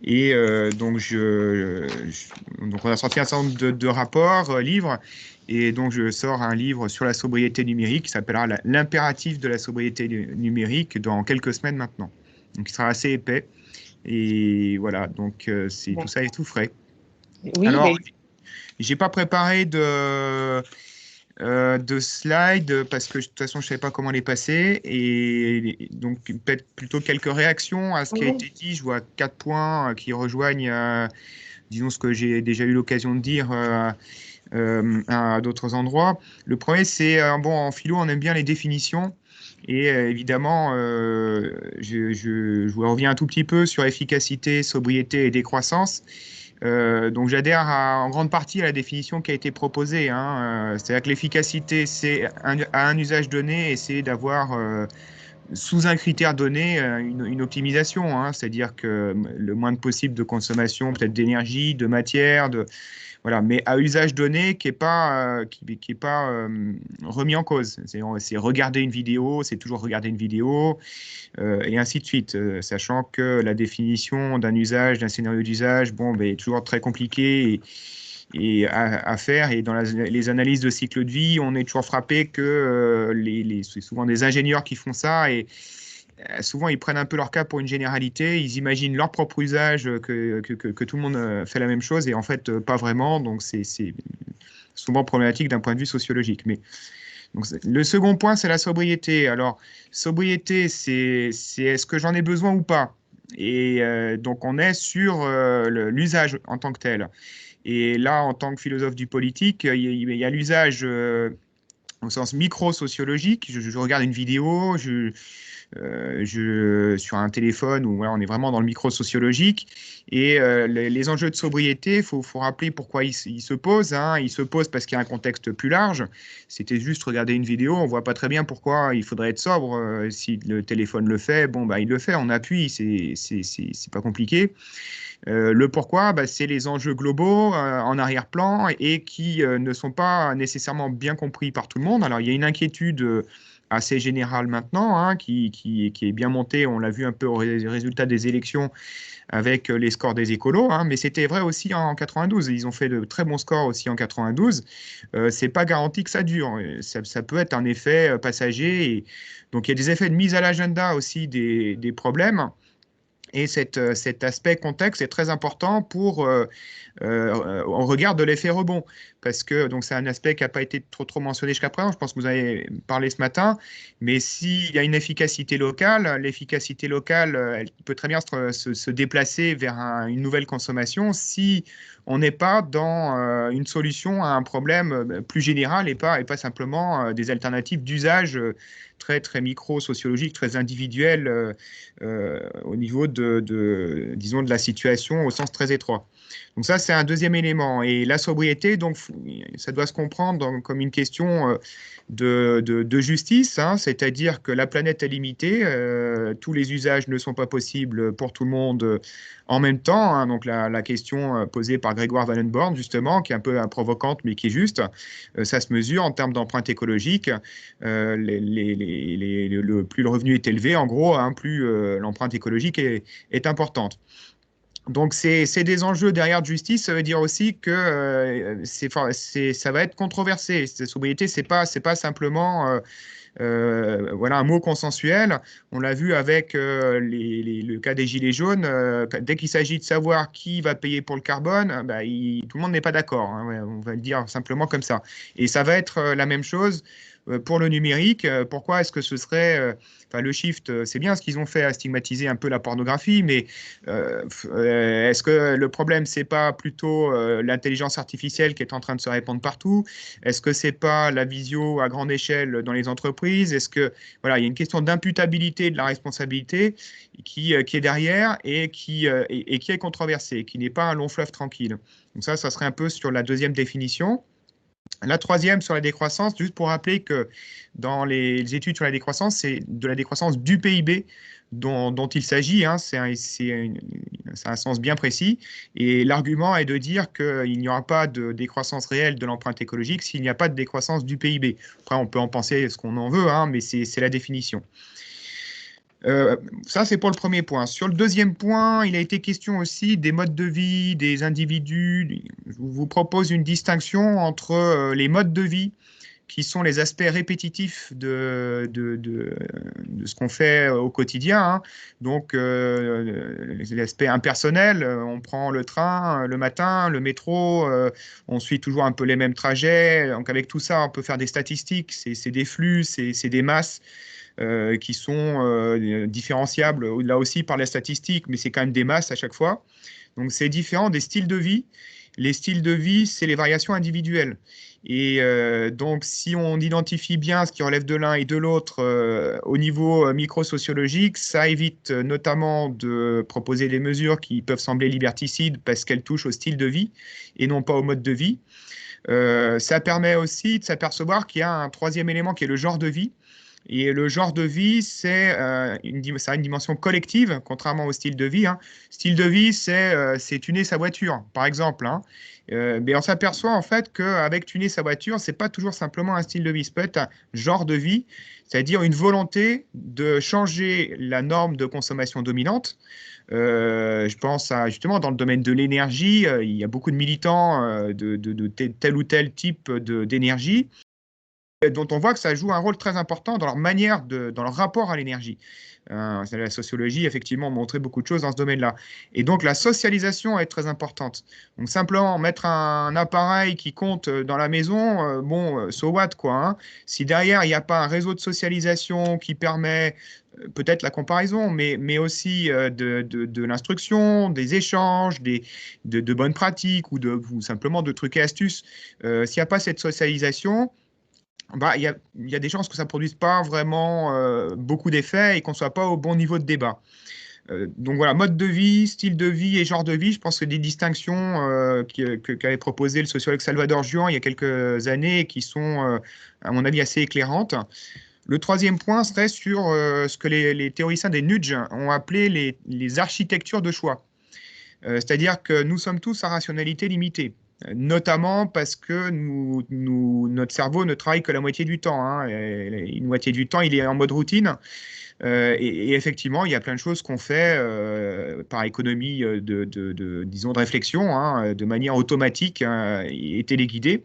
Et donc on a sorti un certain nombre de rapports, livres. Et donc je sors un livre sur la sobriété numérique qui s'appellera l'impératif de la sobriété numérique dans quelques semaines maintenant. Donc il sera assez épais. Et voilà, donc tout ça est tout frais. Oui, alors, j'ai pas préparé de slides parce que de toute façon je ne savais pas comment les passer, et donc peut-être plutôt quelques réactions à ce qui a été dit. Je vois 4 points qui rejoignent disons ce que j'ai déjà eu l'occasion de dire à d'autres endroits. Le premier, c'est, bon, en philo, on aime bien les définitions. Et évidemment, je vous reviens un tout petit peu sur efficacité, sobriété et décroissance. Donc j'adhère en grande partie à la définition qui a été proposée, hein. C'est-à-dire que l'efficacité, c'est à un usage donné, essayer d'avoir sous un critère donné une optimisation, hein. C'est-à-dire que le moins possible de consommation, peut-être d'énergie, de matière, voilà, mais à usage donné qui n'est pas, qui est pas remis en cause. C'est regarder une vidéo, c'est toujours regarder une vidéo, et ainsi de suite, sachant que la définition d'un usage, d'un scénario d'usage, bon, ben, est toujours très compliqué et à faire. Et dans les analyses de cycle de vie, on est toujours frappé que c'est souvent des ingénieurs qui font ça et souvent ils prennent un peu leur cas pour une généralité, ils imaginent leur propre usage, que tout le monde fait la même chose et en fait pas vraiment, donc c'est souvent problématique d'un point de vue sociologique. Mais donc, le second point, c'est la sobriété. Alors, sobriété, c'est est-ce que j'en ai besoin ou pas? Et donc, on est sur l'usage en tant que tel. Et là, en tant que philosophe du politique, il y a l'usage au sens micro-sociologique. Je regarde une vidéo, sur un téléphone où voilà, on est vraiment dans le micro-sociologique. Et les enjeux de sobriété, il faut rappeler pourquoi ils se posent, hein. Ils se posent parce qu'il y a un contexte plus large. C'était juste regarder une vidéo, on ne voit pas très bien pourquoi il faudrait être sobre. Si le téléphone le fait, bon, bah, il le fait, on appuie, c'est pas compliqué. Le pourquoi, bah, c'est les enjeux globaux en arrière-plan et qui ne sont pas nécessairement bien compris par tout le monde. Alors, il y a une inquiétude assez générale maintenant, hein, qui est bien montée. On l'a vu un peu au résultat des élections avec les scores des écolos, hein, mais c'était vrai aussi en 92. Ils ont fait de très bons scores aussi en 92. C'est pas garanti que ça dure. Ça peut être un effet passager. Donc, il y a des effets de mise à l'agenda aussi des problèmes. Et cet aspect contexte est très important pour, on regarde de l'effet rebond, parce que donc c'est un aspect qui n'a pas été trop mentionné jusqu'à présent, je pense que vous avez parlé ce matin, mais s'il y a une efficacité locale, l'efficacité locale, elle peut très bien se déplacer vers une nouvelle consommation si on n'est pas dans une solution à un problème plus général et pas simplement des alternatives d'usage très, très micro-sociologique, très individuel au niveau disons, de la situation au sens très étroit. Donc ça, c'est un deuxième élément. Et la sobriété, donc, ça doit se comprendre comme une question de justice, hein, c'est-à-dire que la planète est limitée, tous les usages ne sont pas possibles pour tout le monde en même temps, hein. Donc la question posée par Grégoire Wallenborn, justement, qui est un peu provocante, mais qui est juste, ça se mesure en termes d'empreinte écologique. Plus le revenu est élevé, en gros, hein, plus l'empreinte écologique est importante. Donc, c'est des enjeux derrière de justice. Ça veut dire aussi que ça va être controversé. Cette sobriété, c'est pas simplement voilà, un mot consensuel. On l'a vu avec le cas des Gilets jaunes. Dès qu'il s'agit de savoir qui va payer pour le carbone, bah, tout le monde n'est pas d'accord, hein. Ouais, on va le dire simplement comme ça. Et ça va être la même chose pour le numérique. Pourquoi est-ce que ce serait... le shift, c'est bien ce qu'ils ont fait à stigmatiser un peu la pornographie, mais est-ce que le problème, c'est pas plutôt l'intelligence artificielle qui est en train de se répandre partout? Est-ce que c'est pas la visio à grande échelle dans les entreprises? Est-ce que voilà, il y a une question d'imputabilité de la responsabilité qui est derrière et qui est controversée, qui n'est pas un long fleuve tranquille. Donc ça serait un peu sur la deuxième définition. La troisième sur la décroissance, juste pour rappeler que dans les études sur la décroissance, c'est de la décroissance du PIB dont il s'agit, hein. C'est un sens bien précis. Et l'argument est de dire qu'il n'y aura pas de décroissance réelle de l'empreinte écologique s'il n'y a pas de décroissance du PIB. Après, on peut en penser ce qu'on en veut, hein, mais c'est la définition. Ça, c'est pour le premier point. Sur le deuxième point, il a été question aussi des modes de vie, des individus. Je vous propose une distinction entre les modes de vie, qui sont les aspects répétitifs de ce qu'on fait au quotidien, hein. Donc, les aspects impersonnels, on prend le train le matin, le métro, on suit toujours un peu les mêmes trajets. Donc, avec tout ça, on peut faire des statistiques, c'est des flux, c'est des masses. Qui sont différenciables là aussi par la statistique, mais c'est quand même des masses à chaque fois. Donc c'est différent des styles de vie. les styles de vie, c'est les variations individuelles. Et donc, si on identifie bien ce qui relève de l'un et de l'autre au niveau microsociologique, ça évite notamment de proposer des mesures qui peuvent sembler liberticides parce qu'elles touchent au style de vie et non pas au mode de vie. Ça permet aussi de s'apercevoir qu'il y a un troisième élément qui est le genre de vie. Et le genre de vie, ça a une dimension collective, contrairement au style de vie. Style de vie, c'est tuner sa voiture, par exemple. Mais on s'aperçoit en fait qu'avec tuner sa voiture, c'est pas toujours simplement un style de vie. Ça peut être un genre de vie, c'est-à-dire une volonté de changer la norme de consommation dominante. Je pense justement dans le domaine de l'énergie, il y a beaucoup de militants de tel ou tel type d'énergie, dont on voit que ça joue un rôle très important dans leur manière, dans leur rapport à l'énergie. La sociologie, effectivement, montré beaucoup de choses dans ce domaine-là. Et donc, la socialisation est très importante. Donc, simplement mettre un appareil qui compte dans la maison, so what, quoi. Si derrière, il n'y a pas un réseau de socialisation qui permet peut-être la comparaison, mais aussi de l'instruction, des échanges, de bonnes pratiques ou simplement de trucs et astuces, s'il n'y a pas cette socialisation, il y a des chances que ça ne produise pas vraiment beaucoup d'effets et qu'on ne soit pas au bon niveau de débat. Donc voilà, mode de vie, style de vie et genre de vie, je pense que des distinctions qu'avait proposé le sociologue Salvador Juan il y a quelques années et qui sont, à mon avis, assez éclairante. Le troisième point serait sur ce que les théoriciens des nudges ont appelé les architectures de choix. C'est-à-dire que nous sommes tous à rationalité limitée, notamment parce que notre cerveau ne travaille que la moitié du temps. Une moitié du temps, il est en mode routine. Et effectivement, il y a plein de choses qu'on fait par économie disons, de réflexion, de manière automatique et téléguidée.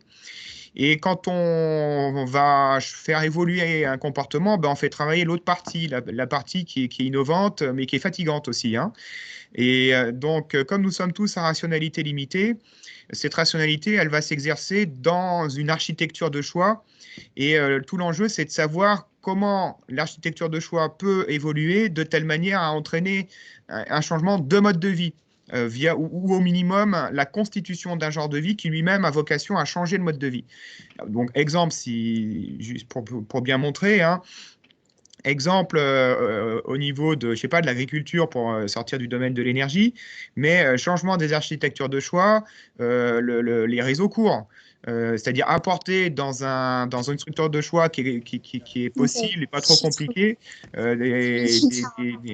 Et quand on va faire évoluer un comportement, on fait travailler l'autre partie, la partie qui est innovante, mais qui est fatigante aussi. Et donc, comme nous sommes tous à rationalité limitée, cette rationalité, elle va s'exercer dans une architecture de choix. Et tout l'enjeu, c'est de savoir comment l'architecture de choix peut évoluer de telle manière à entraîner un changement de mode de vie, via ou au minimum la constitution d'un genre de vie qui lui-même a vocation à changer le mode de vie. Donc, exemple, juste pour bien montrer, exemple au niveau de, je sais pas, de l'agriculture pour sortir du domaine de l'énergie, mais changement des architectures de choix, les réseaux courts. C'est-à-dire apporter dans une structure de choix qui est possible et pas trop compliqué, des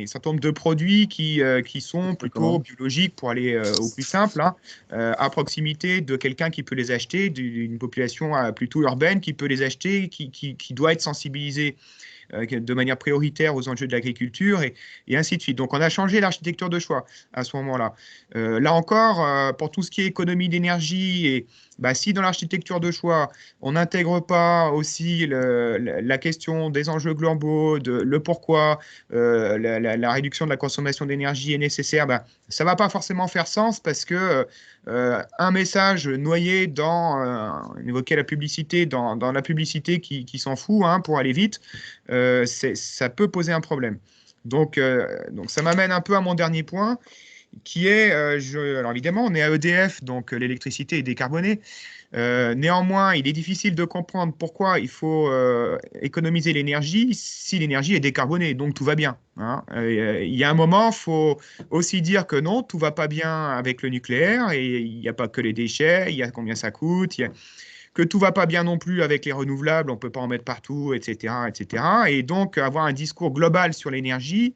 certain nombre de produits qui sont plutôt biologiques pour aller au plus simple, à proximité de quelqu'un qui peut les acheter, d'une population plutôt urbaine qui peut les acheter, qui doit être sensibilisée de manière prioritaire aux enjeux de l'agriculture et ainsi de suite. Donc, on a changé l'architecture de choix à ce moment-là. Là encore, pour tout ce qui est économie d'énergie, et si dans l'architecture de choix, on n'intègre pas aussi la question des enjeux globaux, le pourquoi la réduction de la consommation d'énergie est nécessaire, ça ne va pas forcément faire sens parce que un message noyé dans, on évoquait la publicité, dans la publicité qui s'en fout pour aller vite, ça peut poser un problème. Donc ça m'amène un peu à mon dernier point, qui est, alors évidemment, on est à EDF, donc l'électricité est décarbonée. Néanmoins, il est difficile de comprendre pourquoi il faut économiser l'énergie si l'énergie est décarbonée, donc tout va bien. Il y a un moment, il faut aussi dire que non, tout ne va pas bien avec le nucléaire, et il n'y a pas que les déchets, il y a combien ça coûte, que tout ne va pas bien non plus avec les renouvelables, on ne peut pas en mettre partout, etc., etc. Et donc, avoir un discours global sur l'énergie,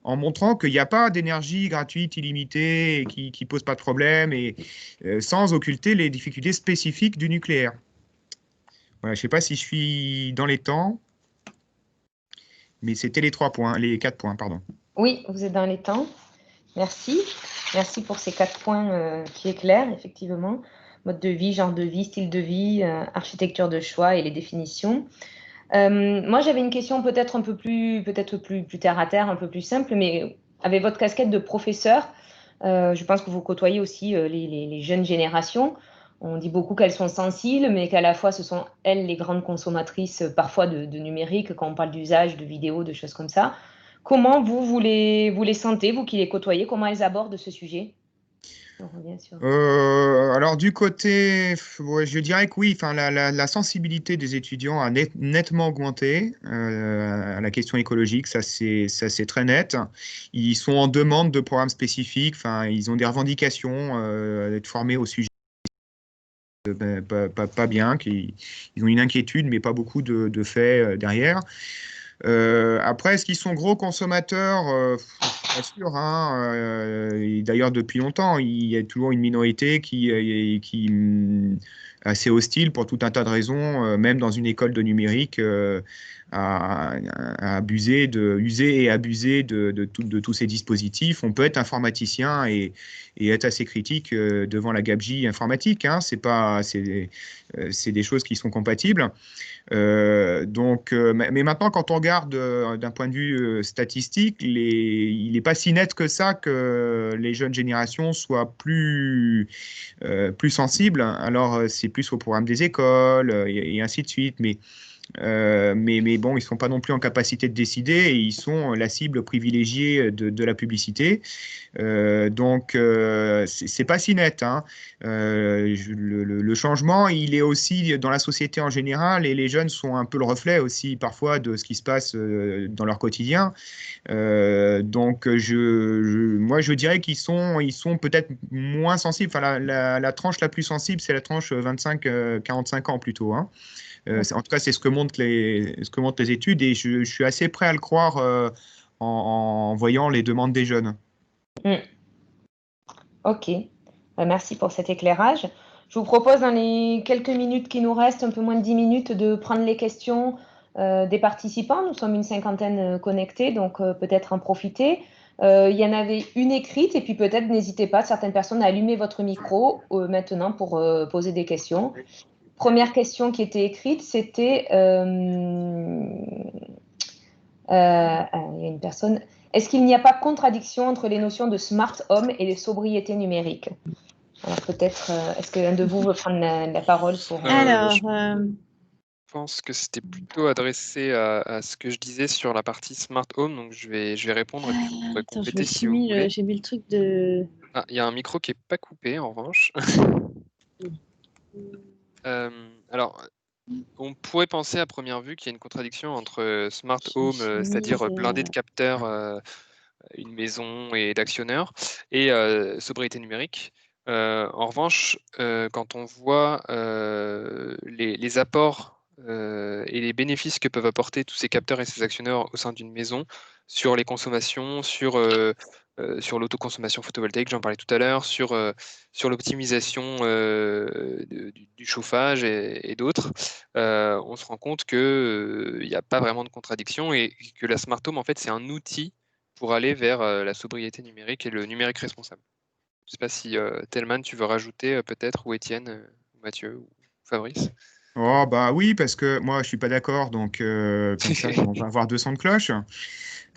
en montrant qu'il n'y a pas d'énergie gratuite, illimitée, et qui ne pose pas de problème, et sans occulter les difficultés spécifiques du nucléaire. Voilà, je ne sais pas si je suis dans les temps, mais c'était les 4 points, pardon. Oui, vous êtes dans les temps. Merci. Merci pour ces 4 points qui éclairent, effectivement. Mode de vie, genre de vie, style de vie, architecture de choix et les définitions. Moi, j'avais une question peut-être un peu plus terre à terre, un peu plus simple, mais avec votre casquette de professeur, je pense que vous côtoyez aussi les jeunes générations. On dit beaucoup qu'elles sont sensibles, mais qu'à la fois, ce sont elles les grandes consommatrices parfois de numérique, quand on parle d'usage, de vidéos, de choses comme ça. Comment vous les sentez, vous qui les côtoyez, comment elles abordent ce sujet ? On revient sur... Alors du côté, ouais, je dirais que oui, enfin, la sensibilité des étudiants a nettement augmenté à la question écologique, ça c'est très net. Ils sont en demande de programmes spécifiques, enfin, ils ont des revendications d'être formés au sujet. Pas bien, ils ont une inquiétude, mais pas beaucoup de faits derrière. Après, est-ce qu'ils sont gros consommateurs? Pas sûr, hein. Et d'ailleurs, depuis longtemps, il y a toujours une minorité qui assez hostile pour tout un tas de raisons, même dans une école de numérique, à abuser user et abuser de tous ces dispositifs. On peut être informaticien et être assez critique devant la gabegie informatique, hein. C'est des choses qui sont compatibles. Mais maintenant, quand on regarde d'un point de vue statistique, il n'est pas si net que ça que les jeunes générations soient plus sensibles. Alors, c'est plus au programme des écoles et ainsi de suite. Mais bon, ils ne sont pas non plus en capacité de décider et ils sont la cible privilégiée de la publicité. C'est pas si net, hein. Le changement, il est aussi dans la société en général et les jeunes sont un peu le reflet aussi parfois de ce qui se passe dans leur quotidien. Moi, je dirais qu'ils sont peut-être moins sensibles. Enfin, la tranche la plus sensible, c'est la tranche 25-45 ans plutôt, hein. En tout cas, c'est ce que montrent les études et je suis assez prêt à le croire en voyant les demandes des jeunes. Ok, merci pour cet éclairage. Je vous propose dans les quelques minutes qui nous restent, un peu moins de 10 minutes, de prendre les questions des participants. Nous sommes une cinquantaine connectés, donc peut-être en profiter. Il y en avait une écrite et puis peut-être n'hésitez pas, certaines personnes, à allumer votre micro maintenant pour poser des questions. Première question qui était écrite, c'était, il y a une personne, est-ce qu'il n'y a pas contradiction entre les notions de smart home et de sobriété numérique? Alors peut-être, est-ce qu'un de vous veut prendre la parole pour... Je pense que c'était plutôt adressé à ce que je disais sur la partie smart home, donc je vais répondre et puis vous pourrez Attends, compléter si vous voulez. j'ai mis le truc de... Ah, il y a un micro qui n'est pas coupé en revanche. Alors, on pourrait penser à première vue qu'il y a une contradiction entre smart home, c'est-à-dire blindé de capteurs, une maison et d'actionneurs, et sobriété numérique. En revanche, quand on voit les apports et les bénéfices que peuvent apporter tous ces capteurs et ces actionneurs au sein d'une maison, sur les consommations, sur l'autoconsommation photovoltaïque, j'en parlais tout à l'heure, sur l'optimisation du chauffage et d'autres, on se rend compte qu'il n'y a pas vraiment de contradiction et que la smart home, en fait, c'est un outil pour aller vers la sobriété numérique et le numérique responsable. Je ne sais pas si Telman, tu veux rajouter peut-être, ou Étienne, ou Mathieu, ou Fabrice. Oh, bah oui, parce que moi, je ne suis pas d'accord, donc comme ça, on va avoir 200 de cloches.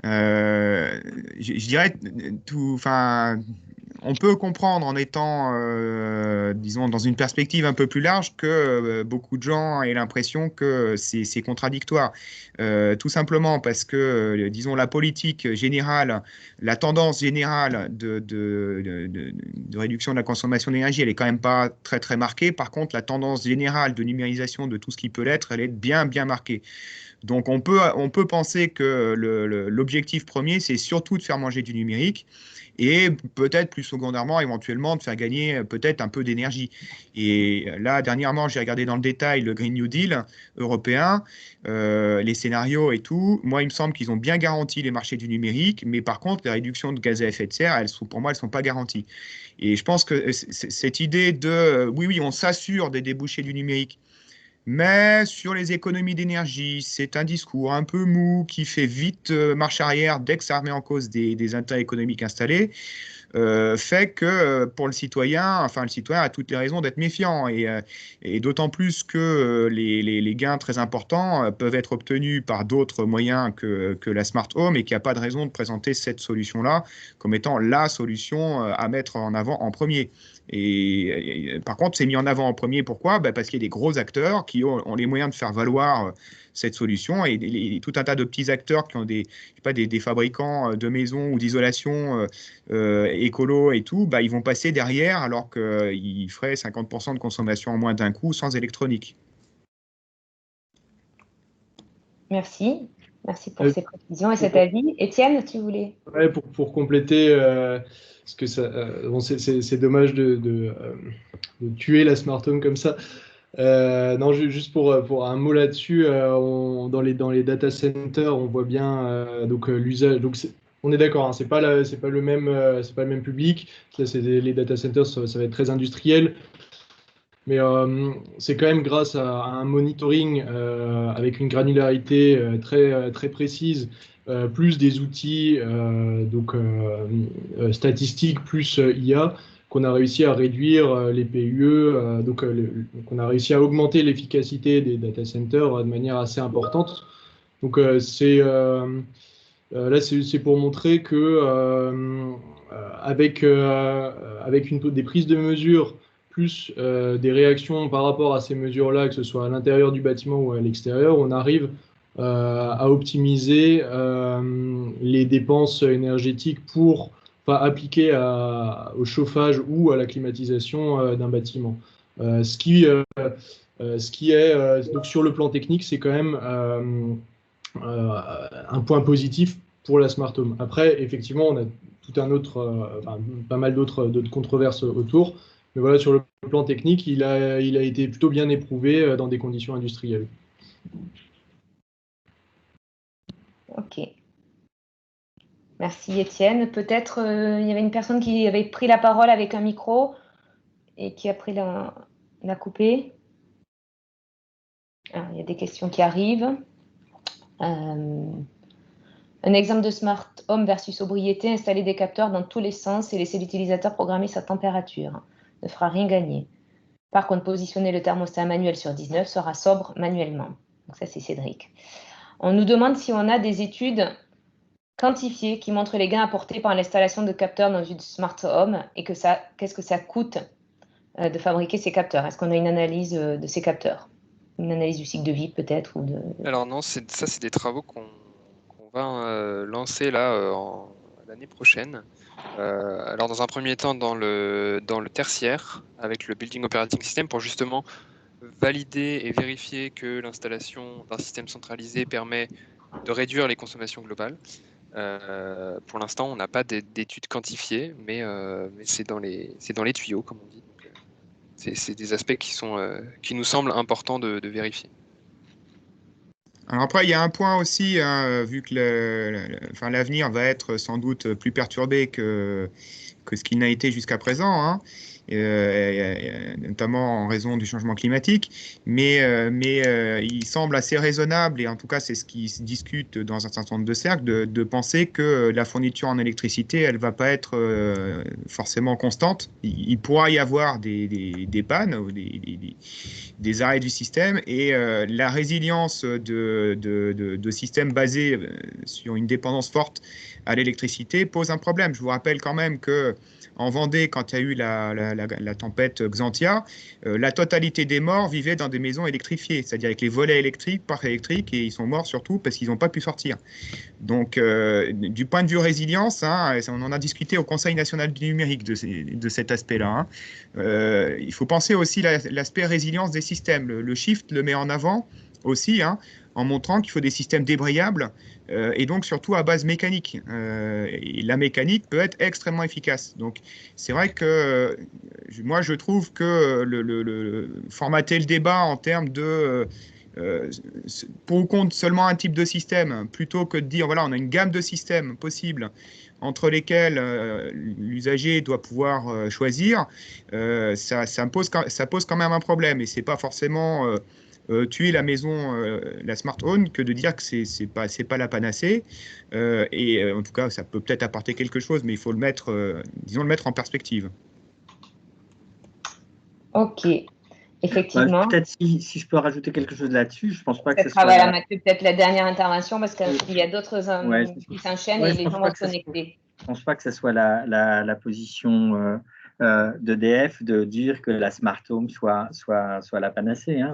Je dirais, on peut comprendre en étant, disons, dans une perspective un peu plus large que beaucoup de gens aient l'impression que c'est contradictoire. Tout simplement parce que, disons, la politique générale, la tendance générale de réduction de la consommation d'énergie, elle est quand même pas très, très marquée. Par contre, la tendance générale de numérisation de tout ce qui peut l'être, elle est bien, bien marquée. Donc, on peut penser que l'objectif premier, c'est surtout de faire manger du numérique et peut-être plus secondairement, éventuellement, de faire gagner peut-être un peu d'énergie. Et là, dernièrement, j'ai regardé dans le détail le Green New Deal européen, les scénarios et tout. Moi, il me semble qu'ils ont bien garanti les marchés du numérique, mais par contre, les réductions de gaz à effet de serre, pour moi, elles ne sont pas garanties. Et je pense que cette idée de, oui, on s'assure des débouchés du numérique, mais sur les économies d'énergie, c'est un discours un peu mou qui fait vite marche arrière dès que ça remet en cause des intérêts économiques installés, fait que pour le citoyen a toutes les raisons d'être méfiant. Et d'autant plus que les gains très importants peuvent être obtenus par d'autres moyens que la smart home et qu'il n'y a pas de raison de présenter cette solution-là comme étant la solution à mettre en avant en premier. Et par contre, c'est mis en avant en premier. Pourquoi? Parce qu'il y a des gros acteurs qui ont les moyens de faire valoir cette solution et tout un tas de petits acteurs qui ont des fabricants de maisons ou d'isolation écolo et tout, bah, ils vont passer derrière alors qu'ils feraient 50% de consommation en moins d'un coup sans électronique. Merci. Merci pour ces précisions et cet avis. Étienne, tu voulais? Ouais, pour compléter, parce que bon, c'est dommage de tuer la smart home comme ça. Non, juste pour un mot là-dessus, dans les data centers, on voit bien donc l'usage. Donc on est d'accord, hein, c'est pas le même public. Là, les data centers, ça va être très industriel. Mais c'est quand même grâce à un monitoring avec une granularité très précise, plus des outils statistiques, plus IA, qu'on a réussi à réduire les PUE, donc on a réussi à augmenter l'efficacité des data centers de manière assez importante. Donc là, c'est pour montrer que avec des prises de mesures plus des réactions par rapport à ces mesures-là, que ce soit à l'intérieur du bâtiment ou à l'extérieur, on arrive à optimiser les dépenses énergétiques appliquées au chauffage ou à la climatisation d'un bâtiment. Ce qui est donc sur le plan technique, c'est quand même un point positif pour la smart home. Après, effectivement, on a tout un autre, pas mal d'autres controverses autour. Mais voilà, sur le plan technique, il a été plutôt bien éprouvé dans des conditions industrielles. Ok. Merci Étienne. Peut-être il y avait une personne qui avait pris la parole avec un micro et qui après l'a coupé. Il y a des questions qui arrivent. Un exemple de smart home versus sobriété, installer des capteurs dans tous les sens et laisser l'utilisateur programmer sa température. Ne fera rien gagner. Par contre, positionner le thermostat manuel sur 19 sera sobre manuellement. Donc ça, c'est Cédric. On nous demande si on a des études quantifiées qui montrent les gains apportés par l'installation de capteurs dans une smart home et qu'est-ce que ça coûte de fabriquer ces capteurs. Est-ce qu'on a une analyse de ces capteurs? Une analyse du cycle de vie peut-être Alors non, c'est des travaux qu'on va lancer là l'année prochaine. Alors dans un premier temps dans le tertiaire avec le Building Operating System pour justement valider et vérifier que l'installation d'un système centralisé permet de réduire les consommations globales. Pour l'instant, on n'a pas d'études quantifiées, mais c'est dans les tuyaux, comme on dit. C'est des aspects qui nous semblent importants de vérifier. Alors après, il y a un point aussi, hein, vu que l'avenir va être sans doute plus perturbé que ce qu'il n'a été jusqu'à présent, hein, notamment en raison du changement climatique, mais il semble assez raisonnable, et en tout cas c'est ce qui se discute dans un certain nombre de cercles, de penser que la fourniture en électricité, elle ne va pas être forcément constante. Il pourra y avoir des pannes, ou des arrêts du système, et la résilience de systèmes basés sur une dépendance forte à l'électricité pose un problème. Je vous rappelle quand même que en Vendée, quand il y a eu la tempête Xantia, la totalité des morts vivaient dans des maisons électrifiées, c'est-à-dire avec les volets électriques, parcs électriques, et ils sont morts surtout parce qu'ils n'ont pas pu sortir. Donc, du point de vue résilience, hein, on en a discuté au Conseil national du numérique de cet aspect-là. Hein. Il faut penser aussi l'aspect résilience des systèmes. Le Shift le met en avant aussi, hein, en montrant qu'il faut des systèmes débrayables et donc surtout à base mécanique. Et la mécanique peut être extrêmement efficace. Donc c'est vrai que moi je trouve que formater le débat en termes de pour ou contre seulement un type de système, plutôt que de dire voilà on a une gamme de systèmes possibles entre lesquels l'usager doit pouvoir choisir, ça pose quand même un problème, et c'est pas forcément tuer la maison, la smart home, que de dire que c'est pas la panacée. Et en tout cas, ça peut peut-être apporter quelque chose, mais il faut le mettre, disons, le mettre en perspective. Ok, effectivement. Peut-être si je peux rajouter quelque chose là-dessus, je pense pas que ce soit soit Mathieu, peut-être la dernière intervention, parce qu'il y a d'autres qui s'enchaînent et les gens vont se connecter. Je pense pas que ce soit la position d'EDF de dire que la smart home soit la panacée. Hein.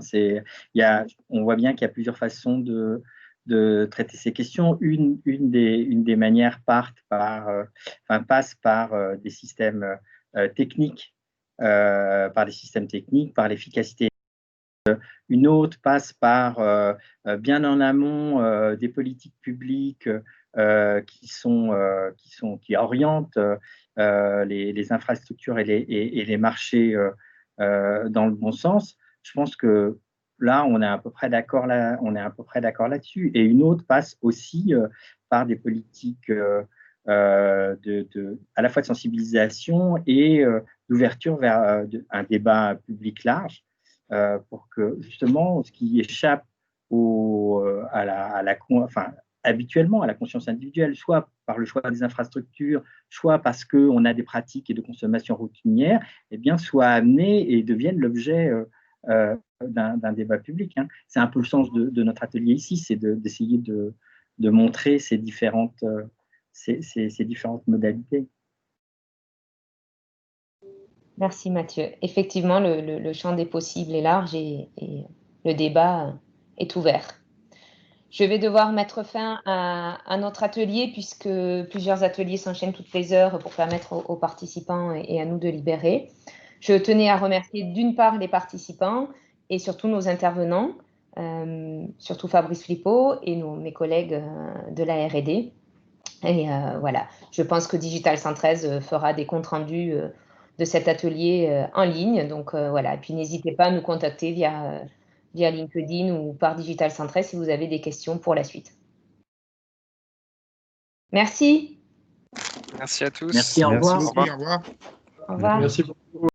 On voit bien qu'il y a plusieurs façons traiter ces questions. Une des manières passe par des systèmes techniques, par l'efficacité. Une autre passe par, bien en amont, des politiques publiques qui orientent les infrastructures et les marchés dans le bon sens. Je pense que là, on est à peu près d'accord là-dessus. Et une autre passe aussi par des politiques à la fois de sensibilisation et d'ouverture vers un débat public large. Pour que justement ce qui échappe habituellement à la conscience individuelle, soit par le choix des infrastructures, soit parce qu'on a des pratiques et de consommation routinière, eh bien, soit amené et devienne l'objet d'un débat public. Hein. C'est un peu le sens de notre atelier ici, c'est d'essayer de montrer ces différentes modalités. Merci Mathieu. Effectivement, le champ des possibles est large et le débat est ouvert. Je vais devoir mettre fin à notre atelier puisque plusieurs ateliers s'enchaînent toutes les heures pour permettre aux participants et à nous de libérer. Je tenais à remercier d'une part les participants et surtout nos intervenants, surtout Fabrice Flippo et mes collègues de la R&D. Et voilà, je pense que Digital 113 fera des comptes rendus de cet atelier en ligne. Donc voilà, et puis n'hésitez pas à nous contacter via LinkedIn ou par Digital 113 si vous avez des questions pour la suite. Merci. Merci à tous. Merci, au revoir. Merci beaucoup, au revoir. Au revoir. Merci beaucoup.